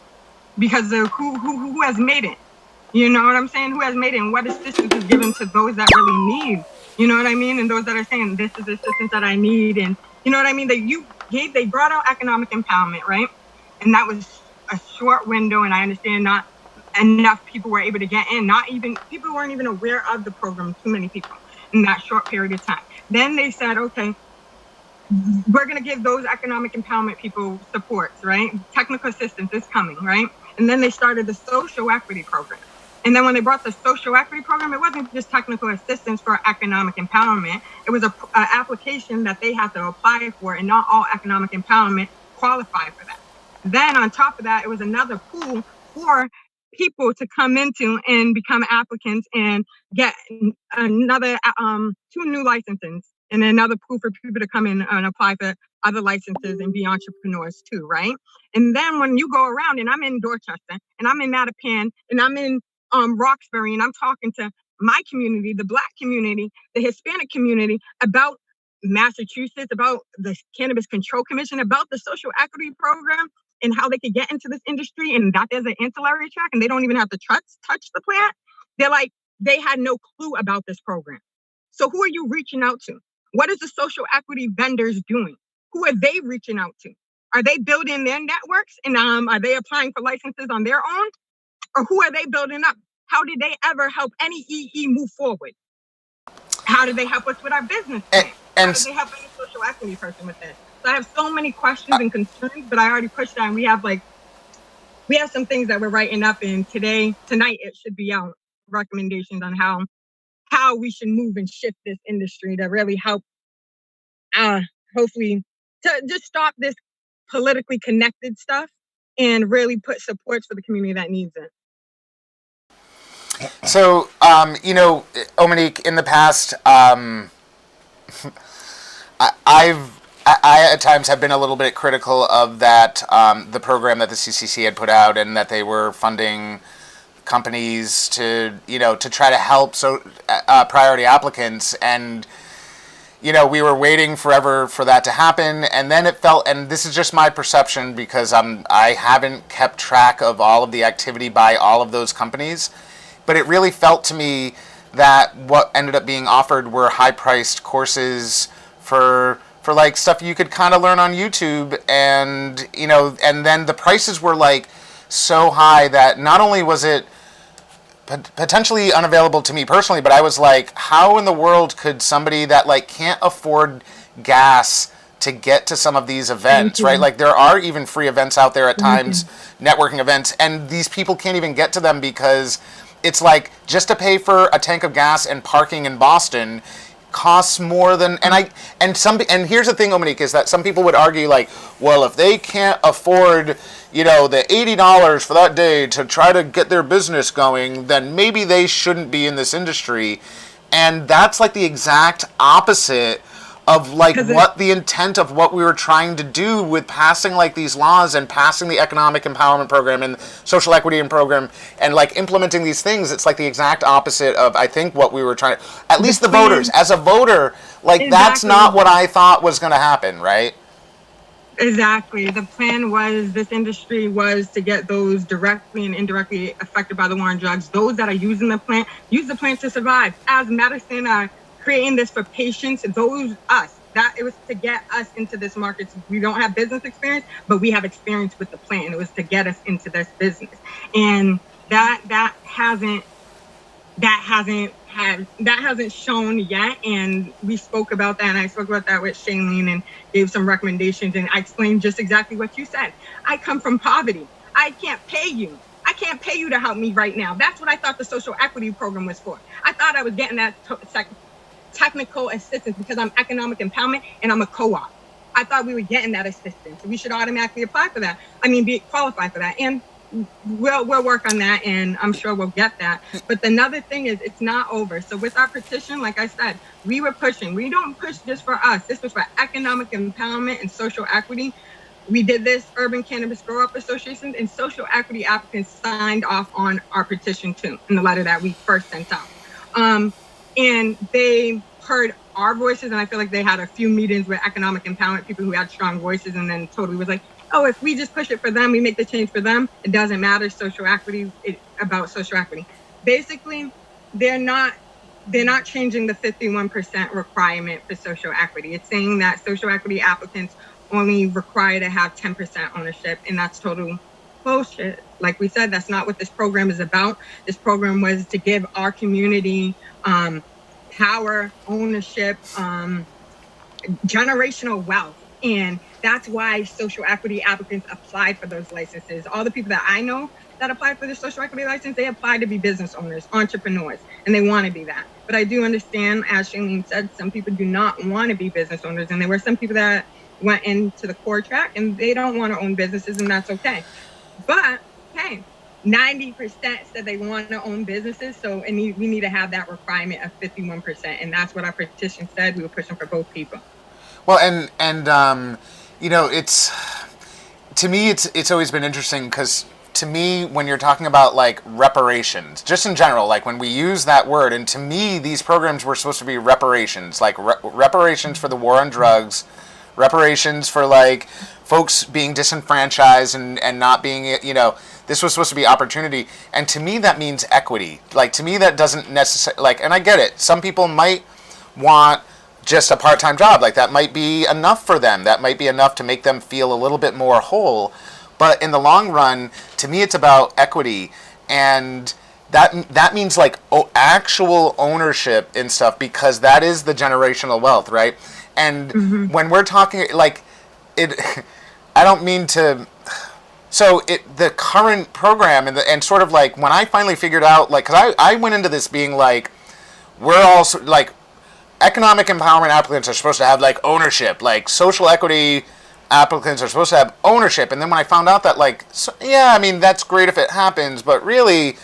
C: because of who has made it. You know what I'm saying? Who has made it, and what assistance is given to those that really need. You know what I mean? And those that are saying, this is the assistance that I need. And you know what I mean? They brought out economic empowerment, right? And that was a short window. And I understand not enough people were able to get in. People weren't even aware of the program, too many people in that short period of time. Then they said, okay, we're going to give those economic empowerment people supports, right? Technical assistance is coming, right? And then they started the social equity program. And then when they brought the social equity program, it wasn't just technical assistance for economic empowerment. It was a application that they had to apply for, and not all economic empowerment qualify for that. Then on top of that, it was another pool for people to come into and become applicants and get another 2 new licenses, and another pool for people to come in and apply for other licenses and be entrepreneurs too, right? And then when you go around, and I'm in Dorchester, and I'm in Mattapan, and I'm in Roxbury, and I'm talking to my community, the Black community, the Hispanic community, about Massachusetts, about the Cannabis Control Commission, about the social equity program, and how they could get into this industry, and that there's an ancillary track, and they don't even have to touch the plant. They're like, they had no clue about this program. So who are you reaching out to? What is the social equity vendors doing? Who are they reaching out to? Are they building their networks, and are they applying for licenses on their own? Or who are they building up? How did they ever help any EE move forward? How did they help us with our business plan? How did they help any social equity person with this? So I have so many questions and concerns, but I already pushed that, and we have some things that we're writing up, and tonight it should be out, recommendations on how we should move and shift this industry to really help, hopefully, to just stop this politically connected stuff and really put supports for the community that needs it.
A: So, Ominique, in the past, I at times have been a little bit critical of that, the program that the CCC had put out, and that they were funding companies to try to help priority applicants, and we were waiting forever for that to happen, and then it felt, and this is just my perception because I haven't kept track of all of the activity by all of those companies, but it really felt to me that what ended up being offered were high-priced courses for like stuff you could kind of learn on YouTube, and and then the prices were like so high that not only was it potentially unavailable to me personally, but I was like, how in the world could somebody that like can't afford gas to get to some of these events, right? Like there are even free events out there at times, networking events, and these people can't even get to them because it's like just to pay for a tank of gas and parking in Boston costs more than, and here's the thing, Ominique, is that some people would argue like, well, if they can't afford the $80 for that day to try to get their business going, then maybe they shouldn't be in this industry. And that's like the exact opposite of like what the intent of what we were trying to do with passing like these laws and passing the economic empowerment program and social equity program and like implementing these things. It's like the exact opposite of, I think, what we were trying to, at least the voters, as a voter, like that's not what I thought was going to happen, right?
C: Exactly. The plan was, this industry was to get those directly and indirectly affected by the war on drugs, those that are using the plant, use the plant to survive. As medicine, creating this for patients, those us that it was to get us into this market. We don't have business experience, but we have experience with the plant. It was to get us into this business, and that hasn't shown yet. And we spoke about that, and I spoke about that with Shailene and gave some recommendations, and I explained just exactly what you said. I come from poverty. I can't pay you to help me right now. That's what I thought the social equity program was for. I thought I was getting that technical assistance because I'm economic empowerment and I'm a co-op. I thought we were getting that assistance. We should automatically apply for that. Be qualified for that. And we'll work on that, and I'm sure we'll get that. But another thing is, it's not over. So with our petition, like I said, we were pushing. We don't push just for us. This was for economic empowerment and social equity. We did this Urban Cannabis Grow Up Association, and social equity applicants signed off on our petition too, in the letter that we first sent out. And they heard our voices, and I feel like they had a few meetings with economic empowerment people who had strong voices, and then totally was like, oh, if we just push it for them, we make the change for them, it doesn't matter social equity, about social equity. Basically, they're not changing the 51% requirement for social equity. It's saying that social equity applicants only require to have 10% ownership, and that's total bullshit. Like we said, that's not what this program is about. This program was to give our community power, ownership, generational wealth. And that's why social equity applicants apply for those licenses. All the people that I know that apply for the social equity license, they apply to be business owners, entrepreneurs, and they want to be that. But I do understand, as Shailene said, some people do not want to be business owners. And there were some people that went into the core track and they don't want to own businesses, and that's okay. But hey, 90% said they want to own businesses, so we need to have that requirement of 51%, and that's what our petition said. We were pushing for both people.
A: Well, and it's, to me, it's always been interesting because to me, when you're talking about like reparations, just in general, like when we use that word, and to me, these programs were supposed to be reparations, like reparations for the war on drugs, reparations for like folks being disenfranchised and not being, this was supposed to be opportunity. And to me, that means equity. Like, to me, that doesn't necessarily, like, and I get it. Some people might want just a part-time job. Like, that might be enough for them. That might be enough to make them feel a little bit more whole. But in the long run, to me, it's about equity. And that means like actual ownership and stuff, because that is the generational wealth, right? And when we're talking, like, I don't mean to. So the current program and sort of like when I finally figured out, like, because I went into this being like, we're all like, economic empowerment applicants are supposed to have like ownership, like social equity applicants are supposed to have ownership. And then when I found out that, like, that's great if it happens, but really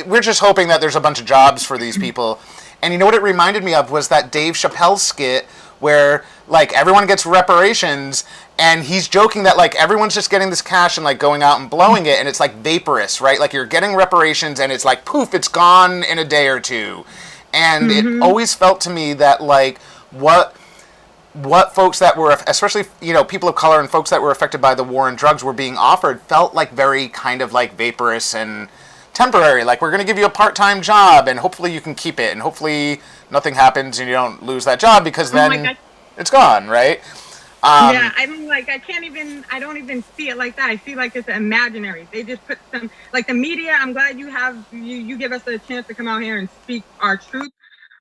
A: we're just hoping that there's a bunch of jobs for these people. And you know what it reminded me of was that Dave Chappelle skit where like everyone gets reparations and he's joking that like everyone's just getting this cash and like going out and blowing it, and it's like vaporous, right? Like you're getting reparations and it's like poof, it's gone in a day or two. And it always felt to me that like what folks that were, especially people of color and folks that were affected by the war on drugs were being offered felt like very kind of like vaporous and temporary. Like, we're going to give you a part-time job and hopefully you can keep it and hopefully nothing happens and you don't lose that job, because then it's gone, right?
C: Yeah, I don't even see it like that. I feel like it's imaginary. They just put some, like the media, I'm glad you give us a chance to come out here and speak our truth.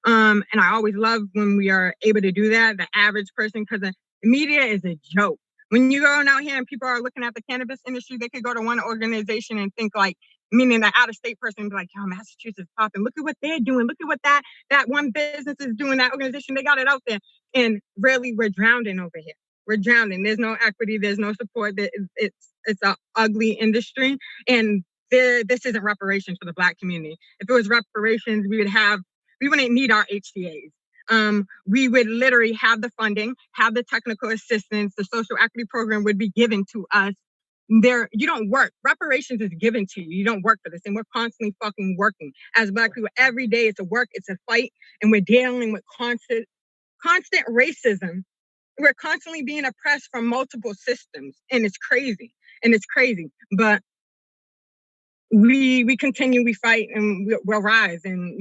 C: And I always love when we are able to do that, the average person, because the media is a joke. When you go out here and people are looking at the cannabis industry, they could go to one organization and think like, meaning the out-of-state person, be like, yo, Massachusetts popping. Look at what they're doing. Look at what that one business is doing, that organization, they got it out there. And really, we're drowning over here. We're drowning. There's no equity. There's no support. It's an ugly industry. And this isn't reparations for the Black community. If it was reparations, we wouldn't need our HTAs. We would literally have the funding, have the technical assistance, the social equity program would be given to us. You don't work. Reparations is given to you. You don't work for this. And we're constantly fucking working. As Black people, every day it's a work, it's a fight, and we're dealing with constant racism. We're constantly being oppressed from multiple systems, and it's crazy. But we continue, we fight, and we'll rise. And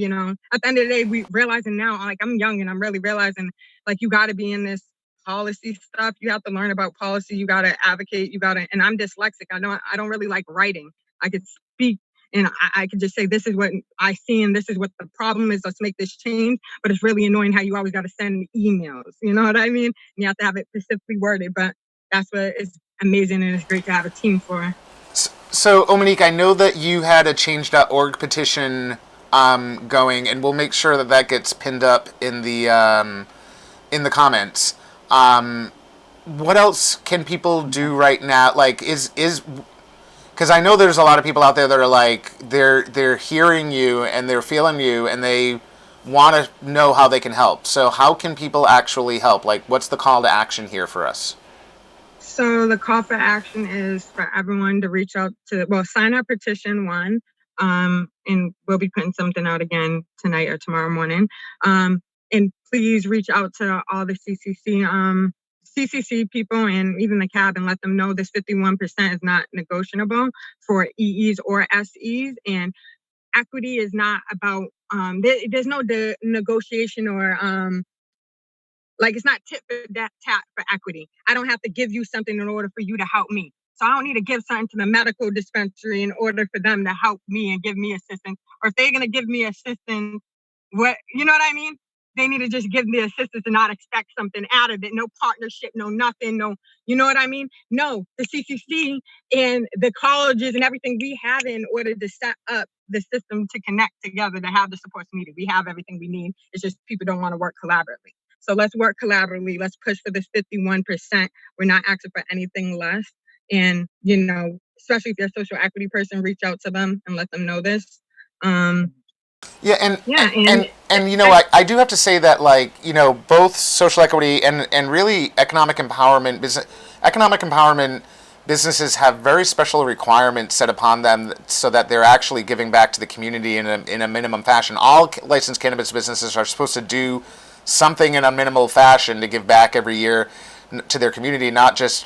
C: at the end of the day, we realizing now, like, I'm young and I'm really realizing, like, you got to be in this policy stuff. You have to learn about policy. You got to advocate. And I'm dyslexic. I don't really like writing. I could speak and I could just say, this is what I see and this is what the problem is. Let's make this change. But it's really annoying how you always got to send emails. You know what I mean? And you have to have it specifically worded. But that's what is amazing and it's great to have a team for.
A: So, Ominique, I know that you had a change.org petition going, and we'll make sure that that gets pinned up in the comments. What else can people do right now? Like, is because I know there's a lot of people out there that are like they're hearing you and they're feeling you and they want to know how they can help. So, how can people actually help? Like, what's the call to action here for us?
C: So the call for action is for everyone to reach out sign our petition one, and we'll be putting something out again tonight or tomorrow morning. And please reach out to all the CCC people and even the CAB and let them know this 51% is not negotiable for EEs or SEs. And equity is not about, there's no negotiation or, it's not tit for tat for equity. I don't have to give you something in order for you to help me. So I don't need to give something to the medical dispensary in order for them to help me and give me assistance. Or if they're going to give me assistance, you know what I mean? They need to just give me assistance and not expect something out of it. No partnership, no nothing, no, you know what I mean? No, the CCC and the colleges and everything we have in order to set up the system to connect together, to have the supports needed. We have everything we need. It's just people don't want to work collaboratively. So let's work collaboratively. Let's push for this 51%. We're not asking for anything less. And, especially if you're a social equity person, reach out to them and let them know this.
A: And I do have to say that, both social equity and really economic empowerment businesses have very special requirements set upon them so that they're actually giving back to the community in a minimum fashion. All licensed cannabis businesses are supposed to do something in a minimal fashion to give back every year to their community, not just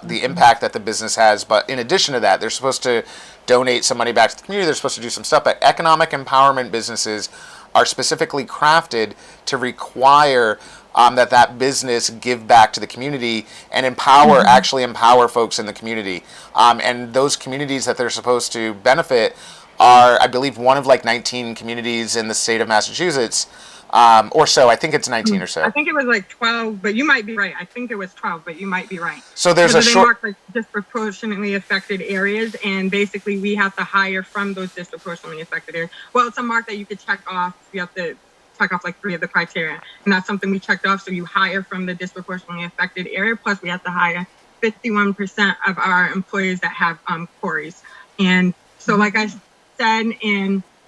A: the impact that the business has, but in addition to that, they're supposed to donate some money back to the community. They're supposed to do some stuff, but economic empowerment businesses are specifically crafted to require that business give back to the community and actually empower folks in the community. And those communities that they're supposed to benefit are, I believe, one of 19 communities in the state of Massachusetts. Or so. I think it's 19 or so.
C: I think it was 12, but you might be right. I think it was 12, but you might be right.
A: So there's
C: they mark disproportionately affected areas, and basically we have to hire from those disproportionately affected areas. Well, it's a mark that you could check off. You have to check off 3 of the criteria, and that's something we checked off. So you hire from the disproportionately affected area. Plus, we have to hire 51% of our employees that have quarries. And so, like I said,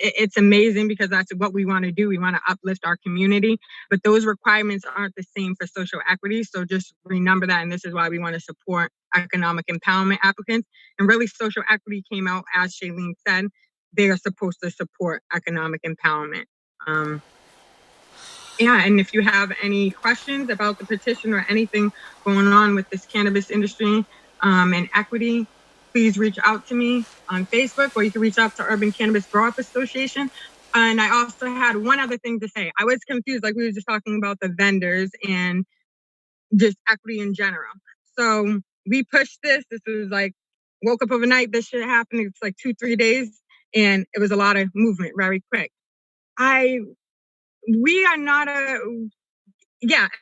C: it's amazing because that's what we want to do. We want to uplift our community, but those requirements aren't the same for social equity. So just remember that. And this is why we want to support economic empowerment applicants. And really social equity came out, as Shailene said, they are supposed to support economic empowerment. And if you have any questions about the petition or anything going on with this cannabis industry and equity, please reach out to me on Facebook, or you can reach out to Urban Cannabis Grow-Up Association. And I also had one other thing to say. I was confused, we were just talking about the vendors and just equity in general. So we pushed this. This was woke up overnight, this shit happened. It's 2-3 days, and it was a lot of movement very quick. We are not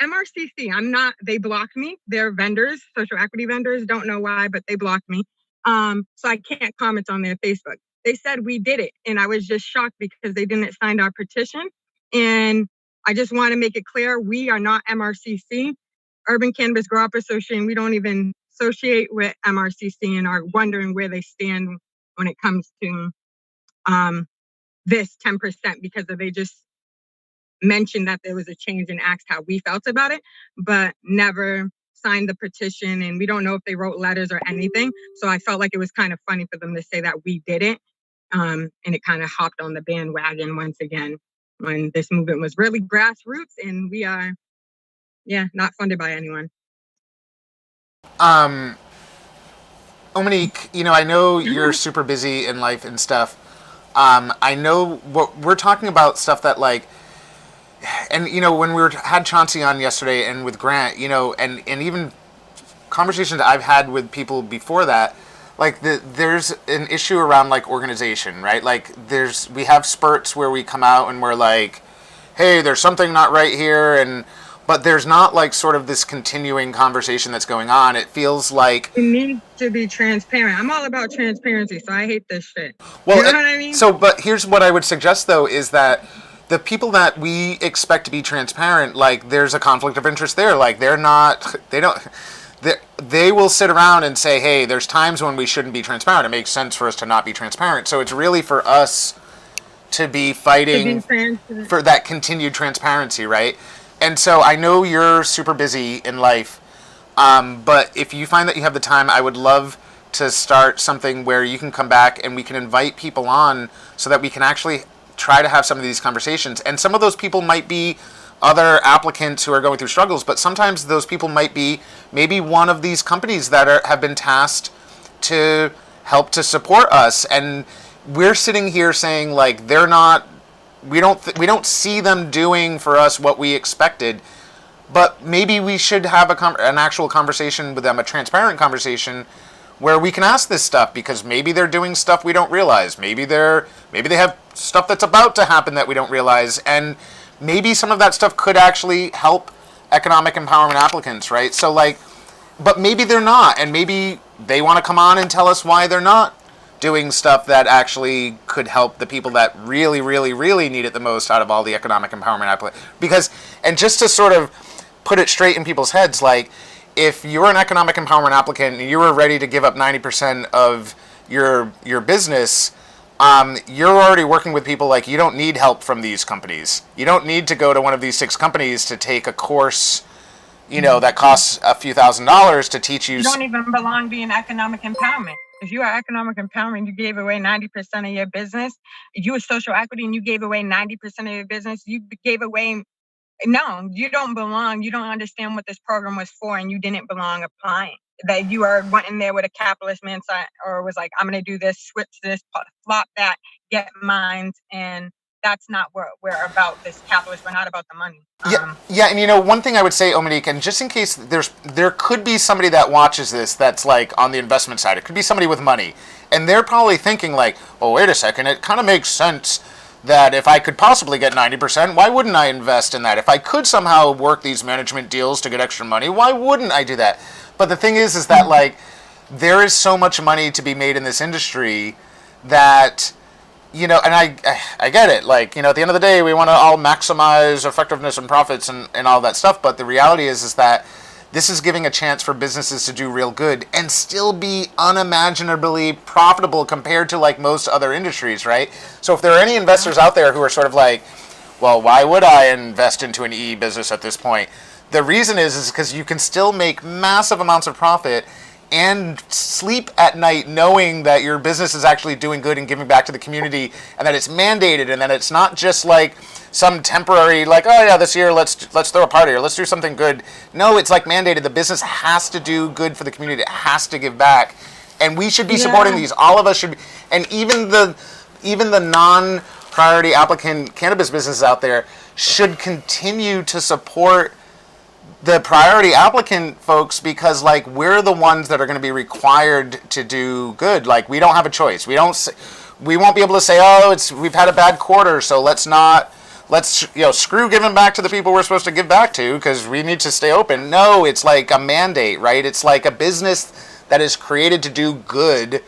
C: MRCC. They blocked me. They're vendors, social equity vendors. Don't know why, but they blocked me. So I can't comment on their Facebook. They said we did it, and I was just shocked because they didn't sign our petition. And I just want to make it clear, we are not MRCC, Urban Cannabis Grow-Up Association. We don't even associate with MRCC and are wondering where they stand when it comes to this 10%, because they just mentioned that there was a change and asked how we felt about it, but never signed the petition, and we don't know if they wrote letters or anything. So I felt like it was kind of funny for them to say that we did it. And it kind of hopped on the bandwagon once again when this movement was really grassroots, and we are, not funded by anyone.
A: Ominique, I know you're super busy in life and stuff. I know what we're talking about, stuff that and when had Chauncey on yesterday, and with Grant, and even conversations I've had with people before that, like there's an issue around like organization, right? Like we have spurts where we come out and we're like, hey, there's something not right here, but there's not like sort of this continuing conversation that's going on. It feels like
C: it needs to be transparent. I'm all about transparency, so I hate this shit.
A: Well,
C: you know what I mean?
A: So, but here's what I would suggest though is that the people that we expect to be transparent, like there's a conflict of interest there. Like they will sit around and say, hey, there's times when we shouldn't be transparent. It makes sense for us to not be transparent. So it's really for us to be fighting for that continued transparency, right? And so I know you're super busy in life, but if you find that you have the time, I would love to start something where you can come back and we can invite people on so that we can actually try to have some of these conversations. And some of those people might be other applicants who are going through struggles, but sometimes those people might be maybe one of these companies that have been tasked to help to support us, and we're sitting here saying like we don't see them doing for us what we expected, but maybe we should have an actual conversation with them, a transparent conversation where we can ask this stuff, because maybe they're doing stuff we don't realize, maybe they have stuff that's about to happen that we don't realize, and maybe some of that stuff could actually help economic empowerment applicants, right? So like, but maybe they're not, and maybe they want to come on and tell us why they're not doing stuff that actually could help the people that really, really, really need it the most out of all the economic empowerment applicants. Because, and just to sort of put it straight in people's heads, like, if you're an economic empowerment applicant and you were ready to give up 90% of your business, you're already working with people. Like, you don't need help from these companies. You don't need to go to one of these 6 companies to take a course, that costs a few $1,000s to teach you.
C: You don't even belong being economic empowerment. If you are economic empowerment, you gave away 90% of your business. If you were social equity and you gave away 90% of your business, you gave away. No, you don't belong. You don't understand what this program was for, and you didn't belong applying. That you went in there with a capitalist mindset, or was like, I'm going to do this, switch this, flop that, get mines, and that's not what we're about. This capitalist, we're not about the money.
A: Yeah, and one thing I would say, Ominique, and just in case there could be somebody that watches this that's like on the investment side, it could be somebody with money, and they're probably thinking like, oh, wait a second, it kind of makes sense that if I could possibly get 90%, why wouldn't I invest in that? If I could somehow work these management deals to get extra money, why wouldn't I do that? But the thing is that like, there is so much money to be made in this industry that, and I get it. Like, at the end of the day, we want to all maximize effectiveness and profits and all that stuff. But the reality is that this is giving a chance for businesses to do real good and still be unimaginably profitable compared to like most other industries, right? So if there are any investors out there who are sort of like, well, why would I invest into an EE business at this point? The reason is because you can still make massive amounts of profit and sleep at night knowing that your business is actually doing good and giving back to the community, and that it's mandated, and that it's not just like some temporary, like, oh yeah, this year let's throw a party or let's do something good. No, it's like mandated. The business has to do good for the community. It has to give back, and we should be supporting these. All of us should be, and even the non-priority applicant cannabis businesses out there should continue to support the priority applicant folks, because like, we're the ones that are going to be required to do good. Like, we don't have a choice. We won't be able to say, oh, we've had a bad quarter, so let's screw giving back to the people we're supposed to give back to because we need to stay open. No, it's like a mandate, right? It's like a business that is created to do good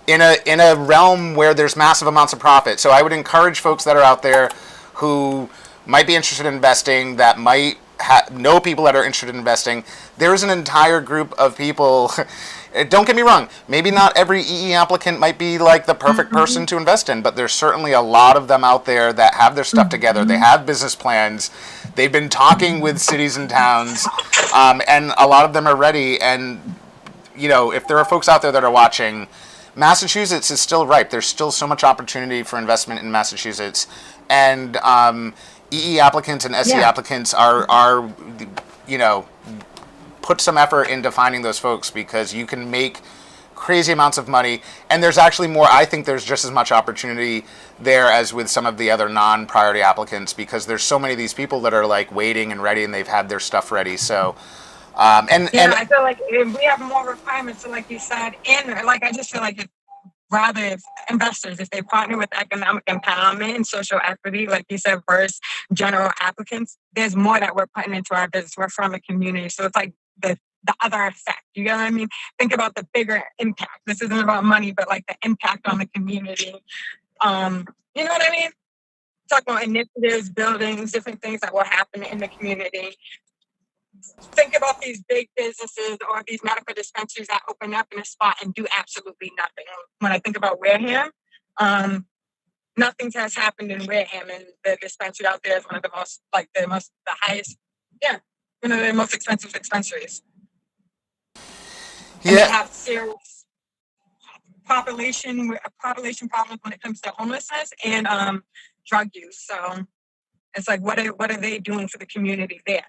A: in a realm where there's massive amounts of profit. So I would encourage folks that are out there who might be interested in investing, that might know people that are interested in investing. There's an entire group of people. Don't get me wrong, maybe not every EE applicant might be like the perfect person to invest in, but there's certainly a lot of them out there that have their stuff together. They have business plans. They've been talking with cities and towns, and a lot of them are ready. And, if there are folks out there that are watching, Massachusetts is still ripe. There's still so much opportunity for investment in Massachusetts. And EE applicants and SE applicants are put some effort into finding those folks, because you can make crazy amounts of money, and there's actually more. I think there's just as much opportunity there as with some of the other non-priority applicants, because there's so many of these people that are like waiting and ready, and they've had their stuff ready. So, and
C: I feel like if we have more requirements, so like you said, and like I just feel like rather if investors, if they partner with economic empowerment and social equity, like you said, versus general applicants, there's more that we're putting into our business. We're from a community. So it's like the other effect. You get what I mean? Think about the bigger impact. This isn't about money, but like the impact on the community. You know what I mean? Talk about initiatives, buildings, different things that will happen in the community. Think about these big businesses or these medical dispensaries that open up in a spot and do absolutely nothing. When I think about Wareham, nothing has happened in Wareham, and the dispensary out there is one of the most, the highest, one of the most expensive dispensaries. And they have serious population problems when it comes to homelessness and drug use. So it's like, what are they doing for the community there?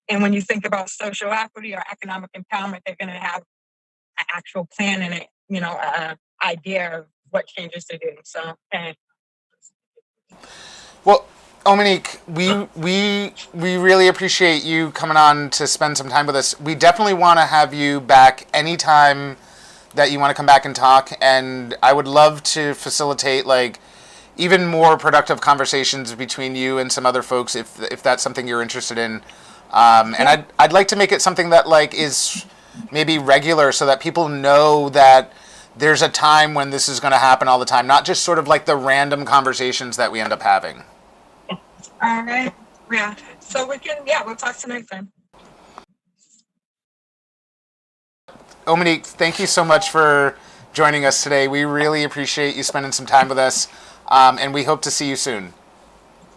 C: And when you think about social equity or economic empowerment, they're going to have an actual plan and an idea of what changes to do. So,
A: well, Ominique, we really appreciate you coming on to spend some time with us. We definitely want to have you back anytime that you want to come back and talk, and I would love to facilitate like even more productive conversations between you and some other folks if that's something you're interested in. And I'd like to make it something that like is maybe regular, so that people know that there's a time when this is going to happen all the time, not just sort of like the random conversations that we end up having.
C: all right. Yeah. So we'll talk to next time.
A: Ominique, thank you so much for joining us today. We really appreciate you spending some time with us, and we hope to see you soon.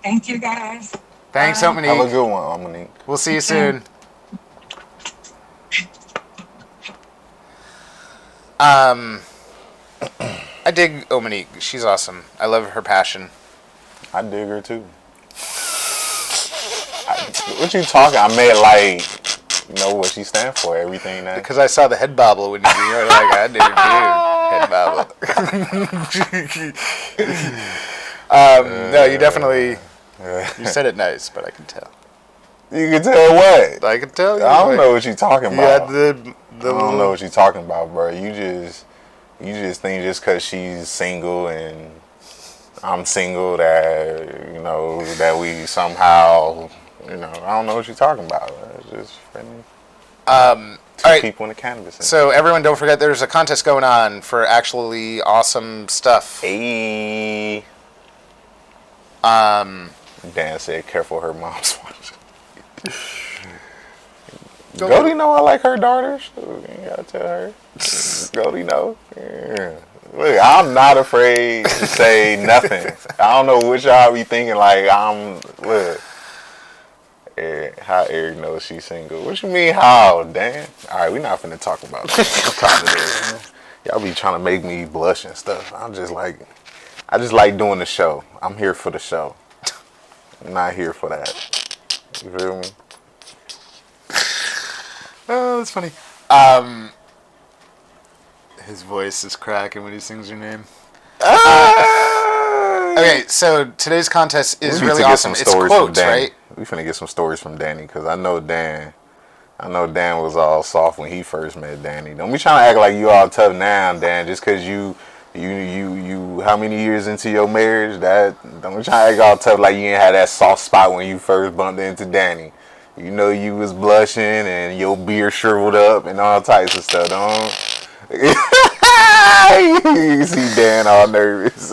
C: Thank you, guys.
A: Thanks, Ominique.
B: Have a good one, Ominique.
A: We'll see you soon. I dig Ominique. She's awesome. I love her passion.
B: I dig her too. What you talking? I meant like, you know what she stands for, everything that.
A: Because I saw the head bobble when you were like, I dig her too. Head bobble. No, you definitely, you said it nice, but I can tell.
B: You can tell what?
A: I can tell you.
B: I don't know what you're talking about.
A: Yeah,
B: I don't know what you're talking about, bro. You just think just because she's single and I'm single that, you know, that we somehow, you know, I don't know what you're talking about. It's just friendly. Two people in the cannabis industry.
A: So everyone, don't forget there's a contest going on for actually awesome stuff.
B: Hey. Dan said, careful her mom's watching. Goldie know I like her daughters. You gotta tell her. Goldie know. Yeah. Look, I'm not afraid to say nothing. I don't know what y'all be thinking. Like look. How Eric knows she's single. What you mean how, Dan? All right, we're not finna talk about that. I'm tired of this. Man. Y'all be trying to make me blush and stuff. I just like doing the show. I'm here for the show. I'm not here for that. You feel me?
A: Oh, that's funny. His voice is cracking when he sings your name. Okay, so today's contest is really awesome. It's quotes, right?
B: We finna get some stories from Danny, because I know Dan was all soft when he first met Danny. Don't be trying to act like you all tough now, Dan, just because you how many years into your marriage? Don't be trying to act all tough like you ain't had that soft spot when you first bumped into Danny. You know you was blushing and your beard shriveled up and all types of stuff. Don't you see Dan all nervous.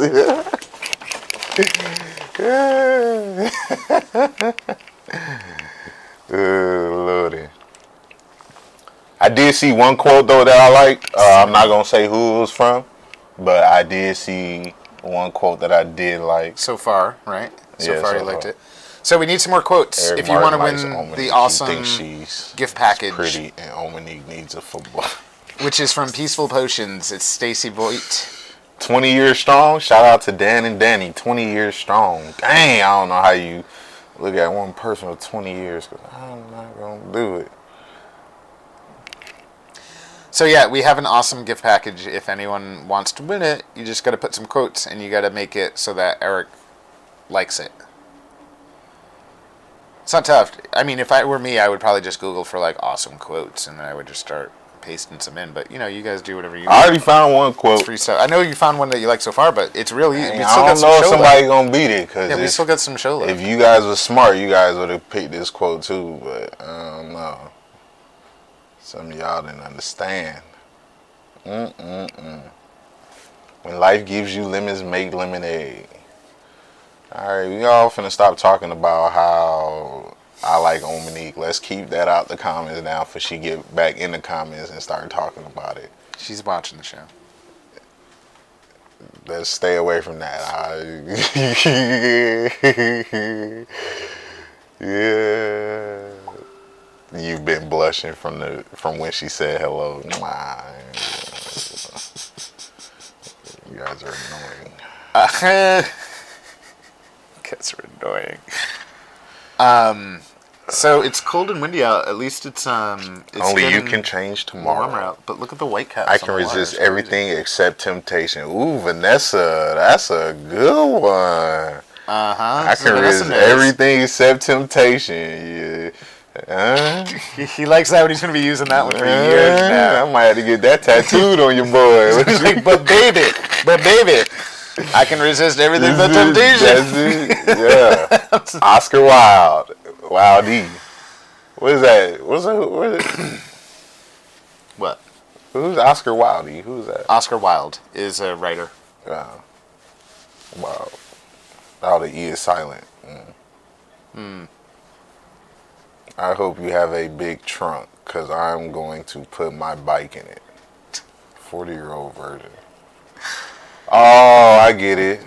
B: Lordy. I did see one quote though that I liked. I'm not gonna say who it was from, but I did see one quote that I did like.
A: So far, right? So
B: Yeah,
A: far
B: so
A: you liked
B: far.
A: it. So we need some more quotes
B: Eric
A: if you want to
B: Martin
A: win
B: likes
A: the
B: Ominique.
A: awesome
B: He thinks she's
A: gift package,
B: pretty, and Ominique needs a football.
A: which is from Peaceful Potions. It's Stacy Voigt.
B: 20 years strong. Shout out to Dan and Danny. 20 years strong. Dang, I don't know how you look at one person with 20 years, because I'm not going to do it.
A: So yeah, we have an awesome gift package. If anyone wants to win it, you just got to put some quotes, and you got to make it so that Eric likes it. It's not tough. I mean, if I were me, I would probably just Google for like awesome quotes, and then I would just start pasting some in. But you guys do whatever you.
B: I already found one quote.
A: It's free stuff. I know you found one that you like so far, but it's really.
B: I don't know if somebody gonna beat it, because
A: yeah, we still got some show left.
B: If you guys were smart, you guys would have picked this quote too. But I don't know. Some of y'all didn't understand. When life gives you lemons, make lemonade. Alright, we all finna stop talking about how I like Ominique. Let's keep that out the comments now for she get back in the comments and start talking about it.
A: She's watching the show.
B: Let's stay away from that. Yeah. You've been blushing from when she said hello. You guys are annoying.
A: Cats are annoying. So it's cold and windy out. At least it's
B: only you can change tomorrow.
A: Warmer out. But look at the white caps.
B: I can resist everything except temptation. Ooh, Vanessa, that's a good one. I can resist everything except temptation. Yeah.
A: He likes that one. He's gonna be using that one for years now.
B: I might have to get that tattooed on your boy.
A: Like, but baby, I can resist everything but temptation.
B: That's it. Yeah. Oscar Wilde. Wilde. What is that? What is it?
A: What?
B: Who's Oscar Wilde? Who's that?
A: Oscar Wilde is a writer.
B: Wow. Oh, the E is silent. I hope you have a big trunk, because I'm going to put my bike in it. 40-year-old version. Oh, I get it.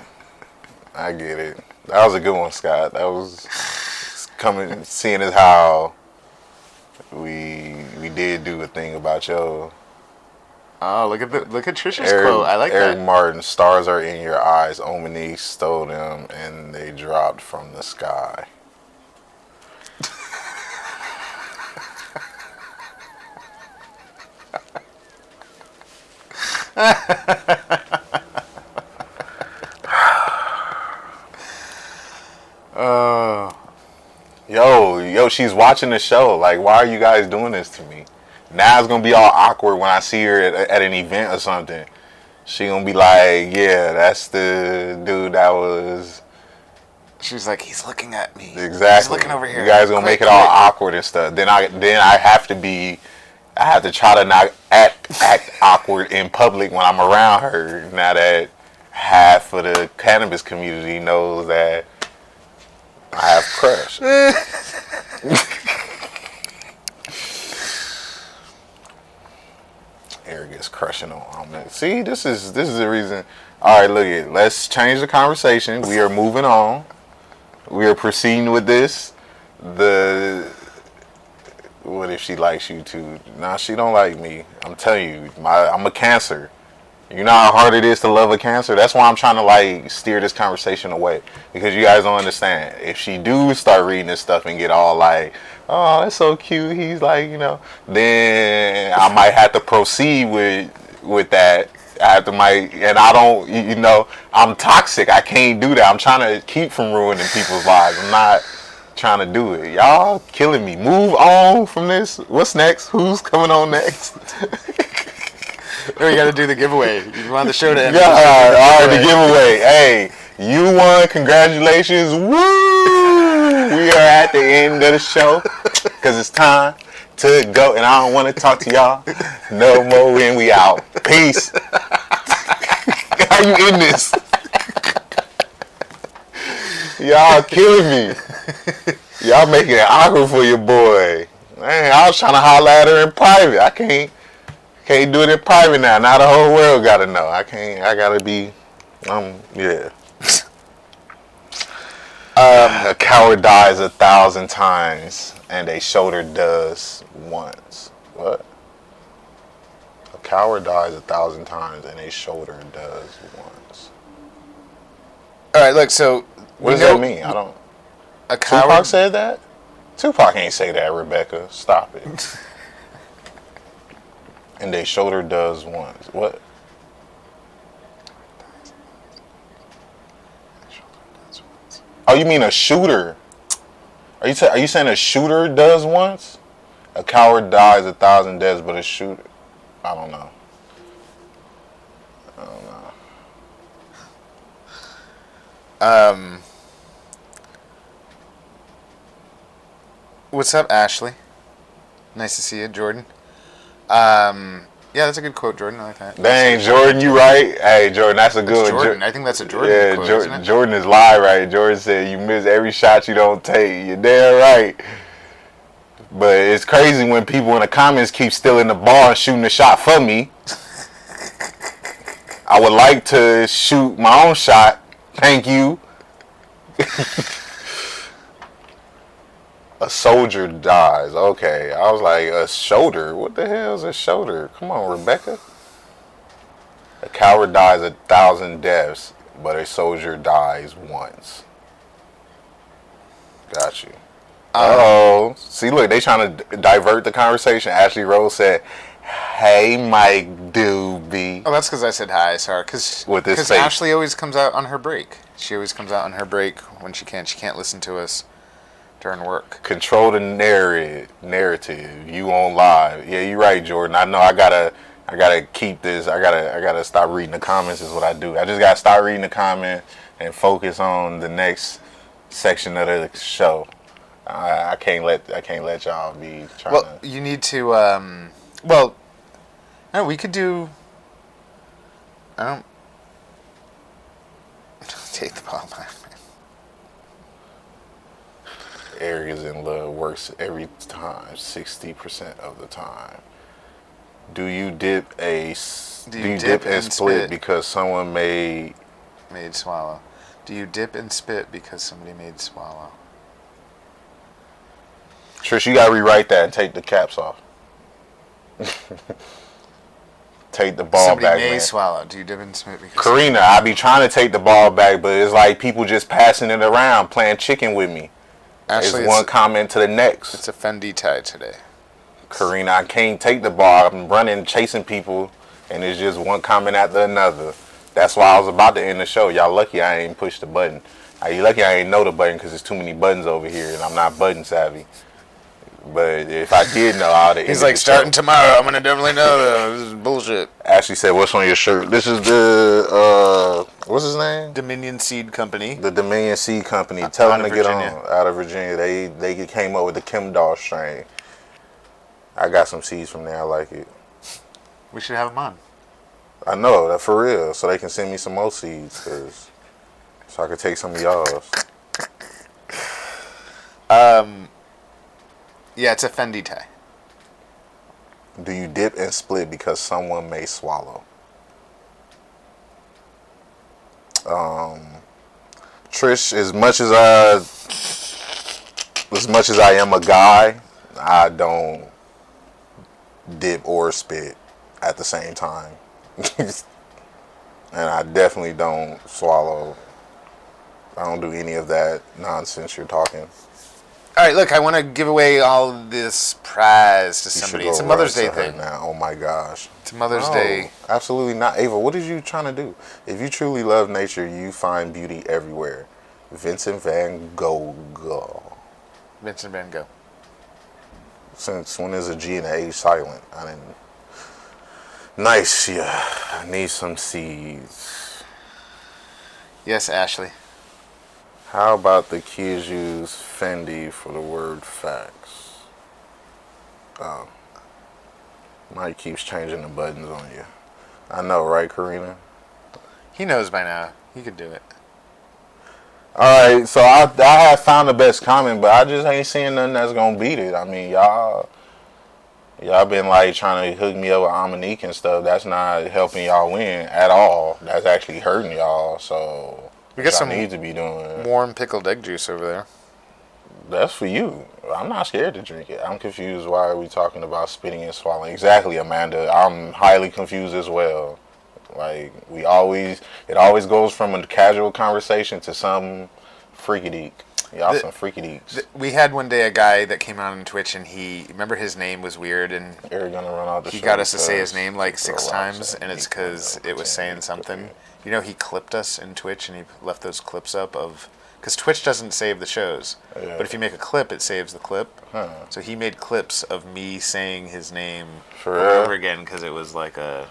B: That was a good one, Scott. That was seeing as how we did do a thing about your.
A: Oh, look at Trisha's quote. I like
B: Eric
A: that.
B: Martin, stars are in your eyes. Ominique stole them and they dropped from the sky. Yo, she's watching the show. Like, why are you guys doing this to me? Now it's gonna be all awkward when I see her at an event or something. She gonna be like, yeah, that's the dude that was.
A: She's like, he's looking at me.
B: Exactly.
A: He's looking over here.
B: You guys gonna make it all awkward and stuff. Then I have to try to not act awkward in public when I'm around her. Now that half of the cannabis community knows that I have crush. Eric is crushing on me. See, this is the reason. All right, look it. Let's change the conversation. We are moving on. We are proceeding with this. What if she likes you too? Nah, she don't like me. I'm telling you, I'm a Cancer. You know how hard it is to love a Cancer? That's why I'm trying to like steer this conversation away, because you guys don't understand. If she do start reading this stuff and get all like, oh, that's so cute, he's like, then I might have to proceed with that. And I don't, I'm toxic. I can't do that. I'm trying to keep from ruining people's lives. I'm not trying to do it. Y'all killing me. Move on from this. What's next? Who's coming on next?
A: We got to do the giveaway. You want the show to end?
B: Yeah, all right, the giveaway. Hey, you won. Congratulations. Woo! We are at the end of the show because it's time to go, and I don't want to talk to y'all no more when we out. Peace. How you in this? Y'all killing me. Y'all making it awkward for your boy. Man, I was trying to holler at her in private. I can't do it in private now. Now the whole world gotta know. I gotta be, yeah. A coward dies 1,000 times and a shoulder does once. What? A coward dies 1,000 times and a shoulder does once.
A: All right, look. So
B: what does that mean? I don't.
A: A coward.
B: Tupac said that? Tupac ain't say that, Rebecca. Stop it. And they shoulder does once. What? Oh, you mean a shooter? Are you saying a shooter does once? A coward dies 1,000 deaths, but a shooter, I don't know.
A: What's up, Ashley? Nice to see you, Jordan. Yeah, that's a good quote, Jordan. I like that.
B: Dang, Jordan, you right? Hey, Jordan, that's a good one.
A: Jordan, I think that's a Jordan quote,
B: Jordan,
A: isn't it?
B: Jordan is live, right? Jordan said, "You miss every shot you don't take." You're damn right. But it's crazy when people in the comments keep stealing the ball and shooting the shot for me. I would like to shoot my own shot. Thank you. A soldier dies. Okay. I was like, a shoulder? What the hell is a shoulder? Come on, Rebecca. A coward dies 1,000 deaths, but a soldier dies once. Got you. Uh-oh. See, look, they trying to divert the conversation. Ashley Rose said, "Hey, Mike Dube."
A: Oh, that's because I said hi, sorry. Because Ashley always comes out on her break. She always comes out on her break when she can. She can't listen to us during work.
B: Control the narrative. You on live. Yeah, you're right, Jordan. I know I gotta keep this. I gotta stop reading the comments is what I do. I just gotta stop reading the comments and focus on the next section of the show. I can't let y'all be trying to.
A: Well, you need to. No, we could do. I don't take the ball back.
B: Areas in love works every time, 60% of the time. Do you dip and split because someone made
A: swallow? Do you dip and spit because somebody made swallow?
B: Trish, you gotta rewrite that and take the caps off. Take the ball
A: somebody
B: back,
A: may
B: man.
A: swallow. Do you dip and spit because
B: Karina, I be trying to take the ball back, but it's like people just passing it around, playing chicken with me.
A: Actually,
B: it's one comment to the next.
A: It's a Fendi tie today.
B: Karina, I can't take the ball. I'm running, chasing people, and it's just one comment after another. That's why I was about to end the show. Y'all lucky I ain't pushed the button. You lucky I ain't know the button because there's too many buttons over here, and I'm not button savvy. But if I did know, I would have.
A: He's like, starting tomorrow, I'm gonna definitely know. This is bullshit.
B: Ashley said, "What's on your shirt?" This is the what's his name?
A: Dominion Seed Company.
B: The Dominion Seed Company. Tell them to get on
A: Virginia.
B: out of Virginia. They came up with the Kim Doll strain. I got some seeds from there. I like it.
A: We should have them on.
B: I know that for real, so they can send me some more seeds, so I could take some of y'all's.
A: Yeah, it's a Fendi tie.
B: Do you dip and split because someone may swallow? Trish, as much as I am a guy, I don't dip or spit at the same time. And I definitely don't swallow. I don't do any of that nonsense you're talking.
A: All right, look, I want to give away all this prize to somebody. It's a Mother's Day thing.
B: Now. Oh my gosh.
A: It's a Mother's Day.
B: Absolutely not. Ava, what are you trying to do? If you truly love nature, you find beauty everywhere. Vincent Van Gogh.
A: Vincent Van Gogh.
B: Since when is a G and a H silent? I didn't. Nice, yeah. I need some seeds.
A: Yes, Ashley.
B: How about the kids use Fendi for the word facts? Oh. Mike keeps changing the buttons on you. I know, right, Karina?
A: He knows by now. He could do it.
B: Alright, so I have found the best comment, but I just ain't seeing nothing that's gonna beat it. I mean, y'all been like trying to hook me up with Ominique and stuff. That's not helping y'all win at all. That's actually hurting y'all, so
A: We got some
B: need to be doing
A: warm pickled egg juice over there.
B: That's for you. I'm not scared to drink it. I'm confused. Why are we talking about spitting and swallowing? Exactly, Amanda. I'm highly confused as well. Like, it always goes from a casual conversation to some freaky-deek. Y'all some freaky deeks.
A: We had one day a guy that came out on Twitch, and remember his name was weird, and
B: Eric gonna run out the
A: he
B: show
A: got us to say his
B: because
A: name like
B: throw
A: 6
B: rocks
A: times,
B: at
A: and it's
B: me,
A: because it was saying something. You know, he clipped us in Twitch, and he left those clips up of... Because Twitch doesn't save the shows,
B: Yeah.
A: but if you make a clip, it saves the clip.
B: Huh.
A: So he made clips of me saying his name
B: For
A: over
B: real?
A: and over again, because it was like a...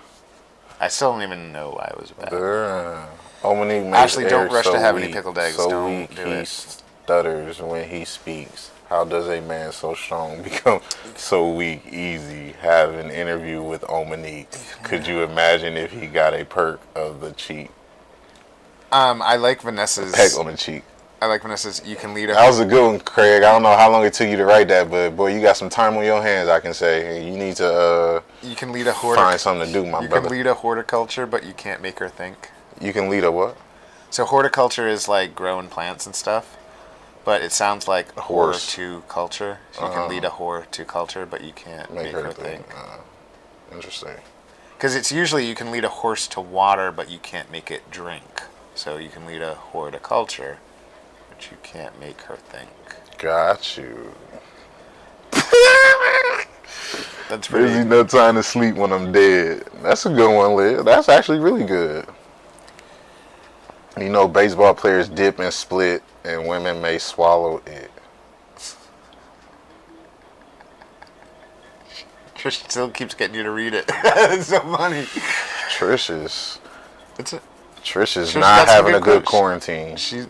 A: I still don't even know why it was bad.
B: Ominique makes
A: Ashley, don't
B: Eric
A: rush
B: so
A: to have any
B: weak,
A: pickled eggs.
B: So
A: Don't
B: weak,
A: do
B: he
A: it.
B: stutters when he speaks. How does a man so strong become so weak easy? Have an interview with Ominique. Could you imagine if he got a perk of the cheek?
A: I like Vanessa's...
B: Peck on the cheek.
A: I like Vanessa's, you can lead a...
B: That was a good one, Craig. I don't know how long it took you to write that, but boy, you got some time on your hands, I can say. You need to
A: You can lead a
B: find something to do, my
A: You
B: brother.
A: can lead a horticulture, but you can't make her think.
B: You can lead a what?
A: So horticulture is like growing plants and stuff, but it sounds like
B: Horse.
A: horticulture. So you can lead a horticulture, but you can't make her think.
B: Interesting.
A: Because it's usually you can lead a horse to water, but you can't make it drink. So you can lead a horticulture, but you can't make her think.
B: Got you.
A: That's
B: There's
A: pretty...
B: no time to sleep when I'm dead. That's a good one, Liz. That's actually really good. You know, baseball players dip and split, and women may swallow it.
A: Trish still keeps getting you to read it. It's so funny.
B: Trish
A: Trish's
B: is
A: got
B: not
A: some
B: having
A: good
B: a good
A: quotes.
B: quarantine.
A: She's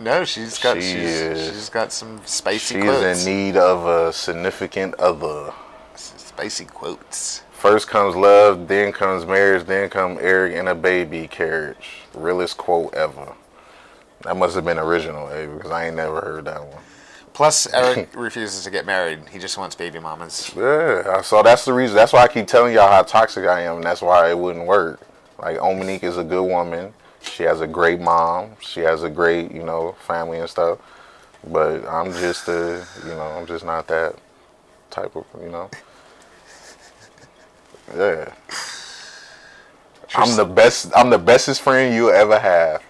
A: got some spicy
B: She
A: quotes.
B: is in need of a significant other.
A: Spicy quotes.
B: First comes love, then comes marriage, then come Eric and a baby carriage. Realest quote ever. That must have been original, because I ain't never heard that one.
A: Plus, Eric refuses to get married. He just wants baby mamas.
B: Yeah, so that's the reason. That's why I keep telling y'all how toxic I am, and that's why it wouldn't work. Like, Ominique is a good woman. She has a great mom. She has a great, family and stuff. But I'm just I'm just not that type of, Yeah. I'm the bestest friend you'll ever have.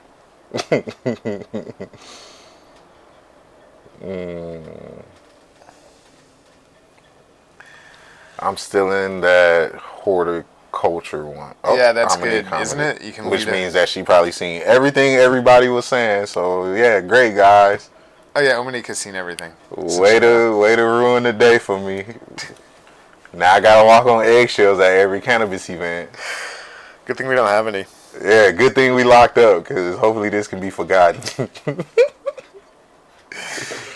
B: I'm still in that horticulture one. Oh,
A: Yeah, that's
B: Ominique
A: good, isn't
B: commented.
A: it? You can
B: Which
A: lead
B: means that she probably seen everything everybody was saying. So yeah, great guys.
A: Oh yeah, Ominique has seen everything.
B: Way to ruin the day for me. Now I gotta walk on eggshells at every cannabis event.
A: Good thing we don't have any.
B: Yeah, good thing we locked up, because hopefully this can be forgotten.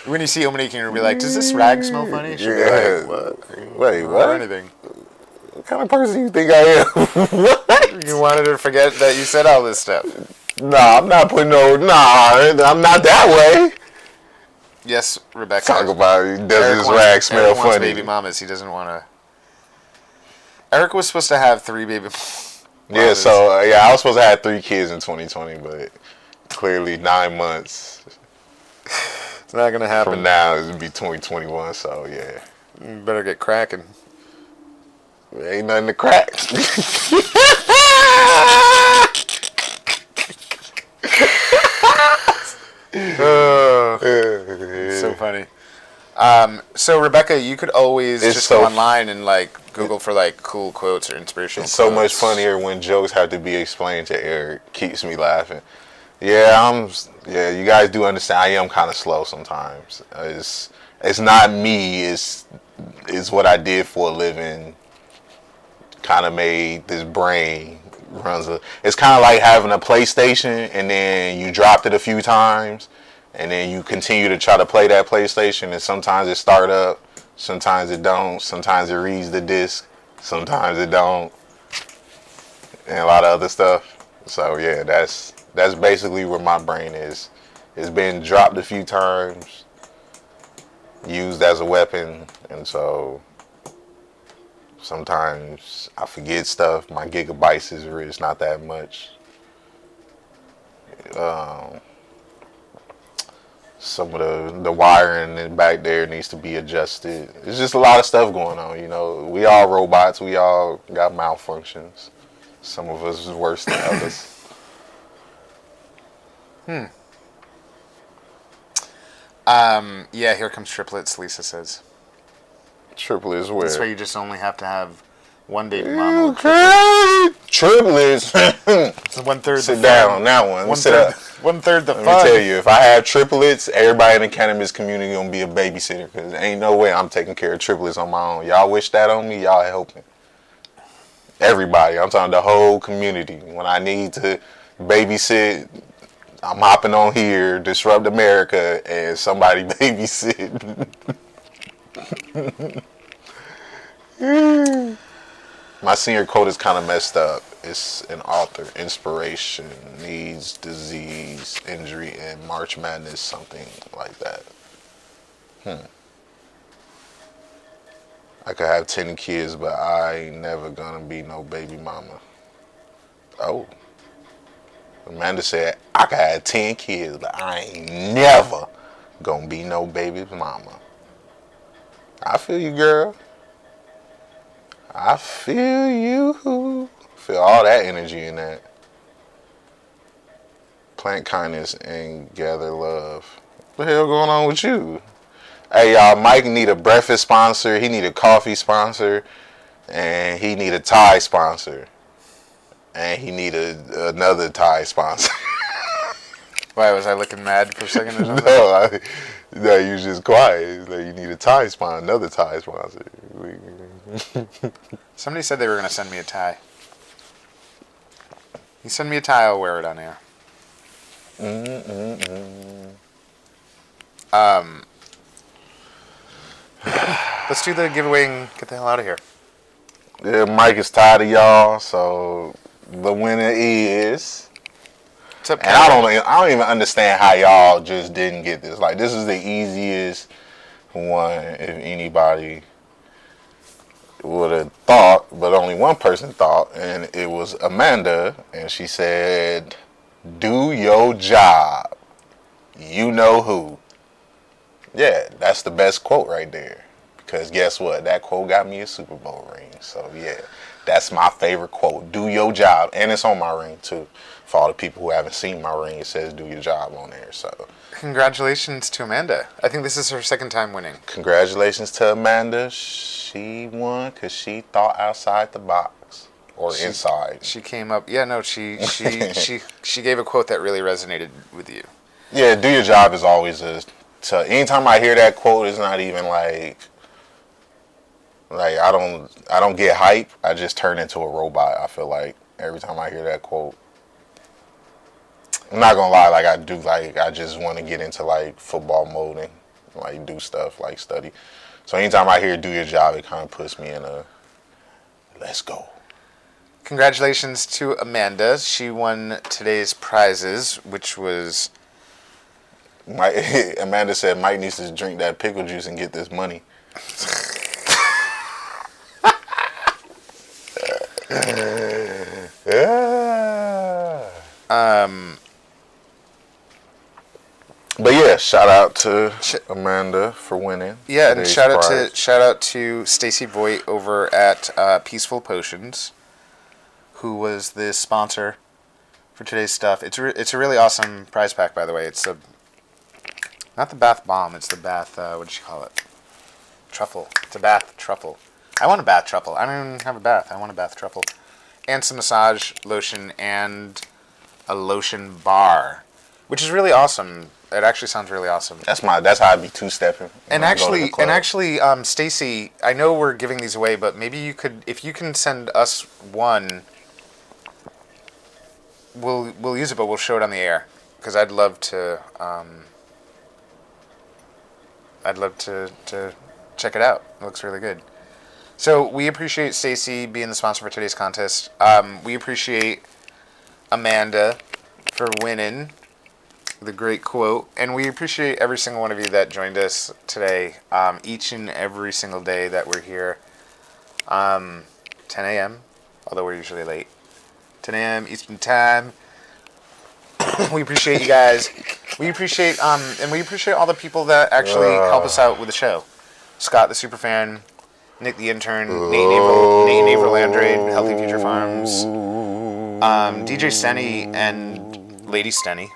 A: When you see Ominique, you'll be like, "Does this rag smell funny?" She'll be like, "What?
B: Wait,
A: Or
B: what?
A: anything."
B: What kind of person do you think I am? What?
A: You wanted her to forget that you said all this stuff.
B: Nah, I'm not putting I'm not that way.
A: Yes, Rebecca.
B: Talk about it. Does
A: Eric
B: this
A: wants-
B: rag smell
A: Eric wants
B: funny?
A: baby mamas. He doesn't want to. Eric was supposed to have 3 baby mamas.
B: Yeah, so I was supposed to have 3 kids in 2020, but clearly 9 months
A: It's not gonna happen.
B: from now it'll be 2021. So yeah,
A: You better get cracking.
B: there ain't nothing to crack.
A: So funny. So Rebecca, you could always
B: It's
A: just
B: so
A: go online and like Google for like cool quotes or inspirational
B: It's
A: quotes.
B: so much funnier when jokes have to be explained to Eric. Keeps me laughing. Yeah, you guys do understand. I am kind of slow sometimes. It's not me. It's what I did for a living. Kind of made this brain runs It's kind of like having a PlayStation and then you dropped it a few times, and then you continue to try to play that PlayStation, and sometimes it start up, sometimes it don't, sometimes it reads the disc, sometimes it don't, and a lot of other stuff. So yeah, that's basically where my brain is. It's been dropped a few times, used as a weapon, and so sometimes I forget stuff. My gigabytes is not that much. Some of the wiring in back there needs to be adjusted. It's just a lot of stuff going on. We all robots. We all got malfunctions. Some of us is worse than others.
A: Yeah, here comes triplets, Lisa says.
B: Triplets
A: That's why
B: where?
A: you just only have to have one baby
B: You
A: mama. With
B: crazy. Triplets.
A: It's 1/3 the
B: Sit
A: fun.
B: down on that one. Sit up.
A: 1/3 the
B: Let
A: fun.
B: me tell you, if I have triplets, everybody in the cannabis community gonna be a babysitter. Cause ain't no way I'm taking care of triplets on my own. Y'all wish that on me, y'all helping. Everybody, I'm talking the whole community. When I need to babysit, I'm hopping on here, disrupt America, and somebody babysit. My senior quote is kind of messed up. It's an author, inspiration, needs, disease, injury, and March Madness, something like that. I could have 10 kids, but I ain't never gonna be no baby mama. Oh. Amanda said, I could have 10 kids, but I ain't never gonna be no baby mama. I feel you, girl. I feel you. Feel all that energy in that. Plant kindness and gather love. What the hell going on with you? Hey, y'all, Mike need a breakfast sponsor. He need a coffee sponsor. And he need a tie sponsor. And he need another tie sponsor.
A: Why, was I looking mad for a second or something?
B: No, you was just quiet. It's like you need a tie sponsor, another tie sponsor.
A: Somebody said they were going to send me a tie. You send me a tie, I'll wear it on air. Let's do the giveaway and get the hell out of here.
B: Yeah, Mike is tired of y'all, so the winner is.
A: What's up,
B: And I don't even understand how y'all just didn't get this. Like, this is the easiest one if anybody would have thought, but only one person thought, and it was Amanda, and she said, "Do your job. You know who." Yeah, that's the best quote right there. Because guess what? That quote got me a Super Bowl ring. So yeah, that's my favorite quote. Do your job. And it's on my ring too. For all the people who haven't seen my ring, it says do your job on there. So
A: Congratulations to Amanda. I think this is her second time winning.
B: congratulations to Amanda. She won because she thought outside the box. Or inside.
A: She came up. Yeah, no, she gave a quote that really resonated with you.
B: Yeah, do your job is always anytime I hear that quote, it's not even like I don't get hype. I just turn into a robot. I feel like every time I hear that quote. I'm not gonna lie, I just want to get into like football mode and like do stuff like study. So anytime I hear do your job, it kind of puts me in a let's go.
A: Congratulations to Amanda. She won today's prizes, which was
B: Amanda said Mike needs to drink that pickle juice and get this money. But yeah, shout out to Amanda for winning.
A: Yeah, and shout out to Stacy Voigt over at Peaceful Potions, who was the sponsor for today's stuff. It's a really awesome prize pack, by the way. It's not the bath bomb. It's the bath. What did she call it? Truffle. It's a bath truffle. I want a bath truffle. I don't even have a bath. I want a bath truffle, and some massage lotion and a lotion bar, which is really awesome. It actually sounds really awesome.
B: That's how I'd be two-stepping.
A: And actually, Stacy, I know we're giving these away, but maybe you could, if you can send us one, we'll use it, but we'll show it on the air because I'd love to check it out. It looks really good. So we appreciate Stacy being the sponsor for today's contest. We appreciate Amanda for winning the great quote, and we appreciate every single one of you that joined us today, each and every single day that we're here. 10 a.m., although we're usually late. 10 a.m. Eastern Time. We appreciate you guys. We appreciate and we appreciate all the people that actually help us out with the show. Scott the Superfan, Nick the Intern, Nate Naverlandre, Healthy Future Farms, DJ Stenny, and Lady Stenny.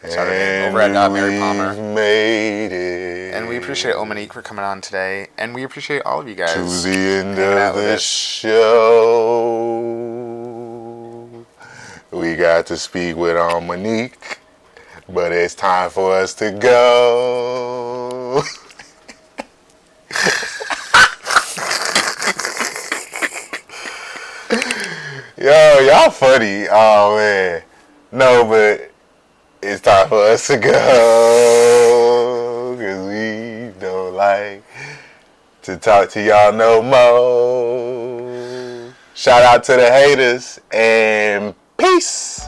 A: That's our name. Over at Mary Palmer.
B: We've made it.
A: And we appreciate Ominique for coming on today. And we appreciate all of you guys.
B: To the end
A: hanging out
B: of
A: with
B: the
A: us.
B: show. We got to speak with Ominique. But it's time for us to go. Yo, y'all funny. Oh, man. No, but it's time for us to go. Because we don't like to talk to y'all no more. Shout out to the haters and peace.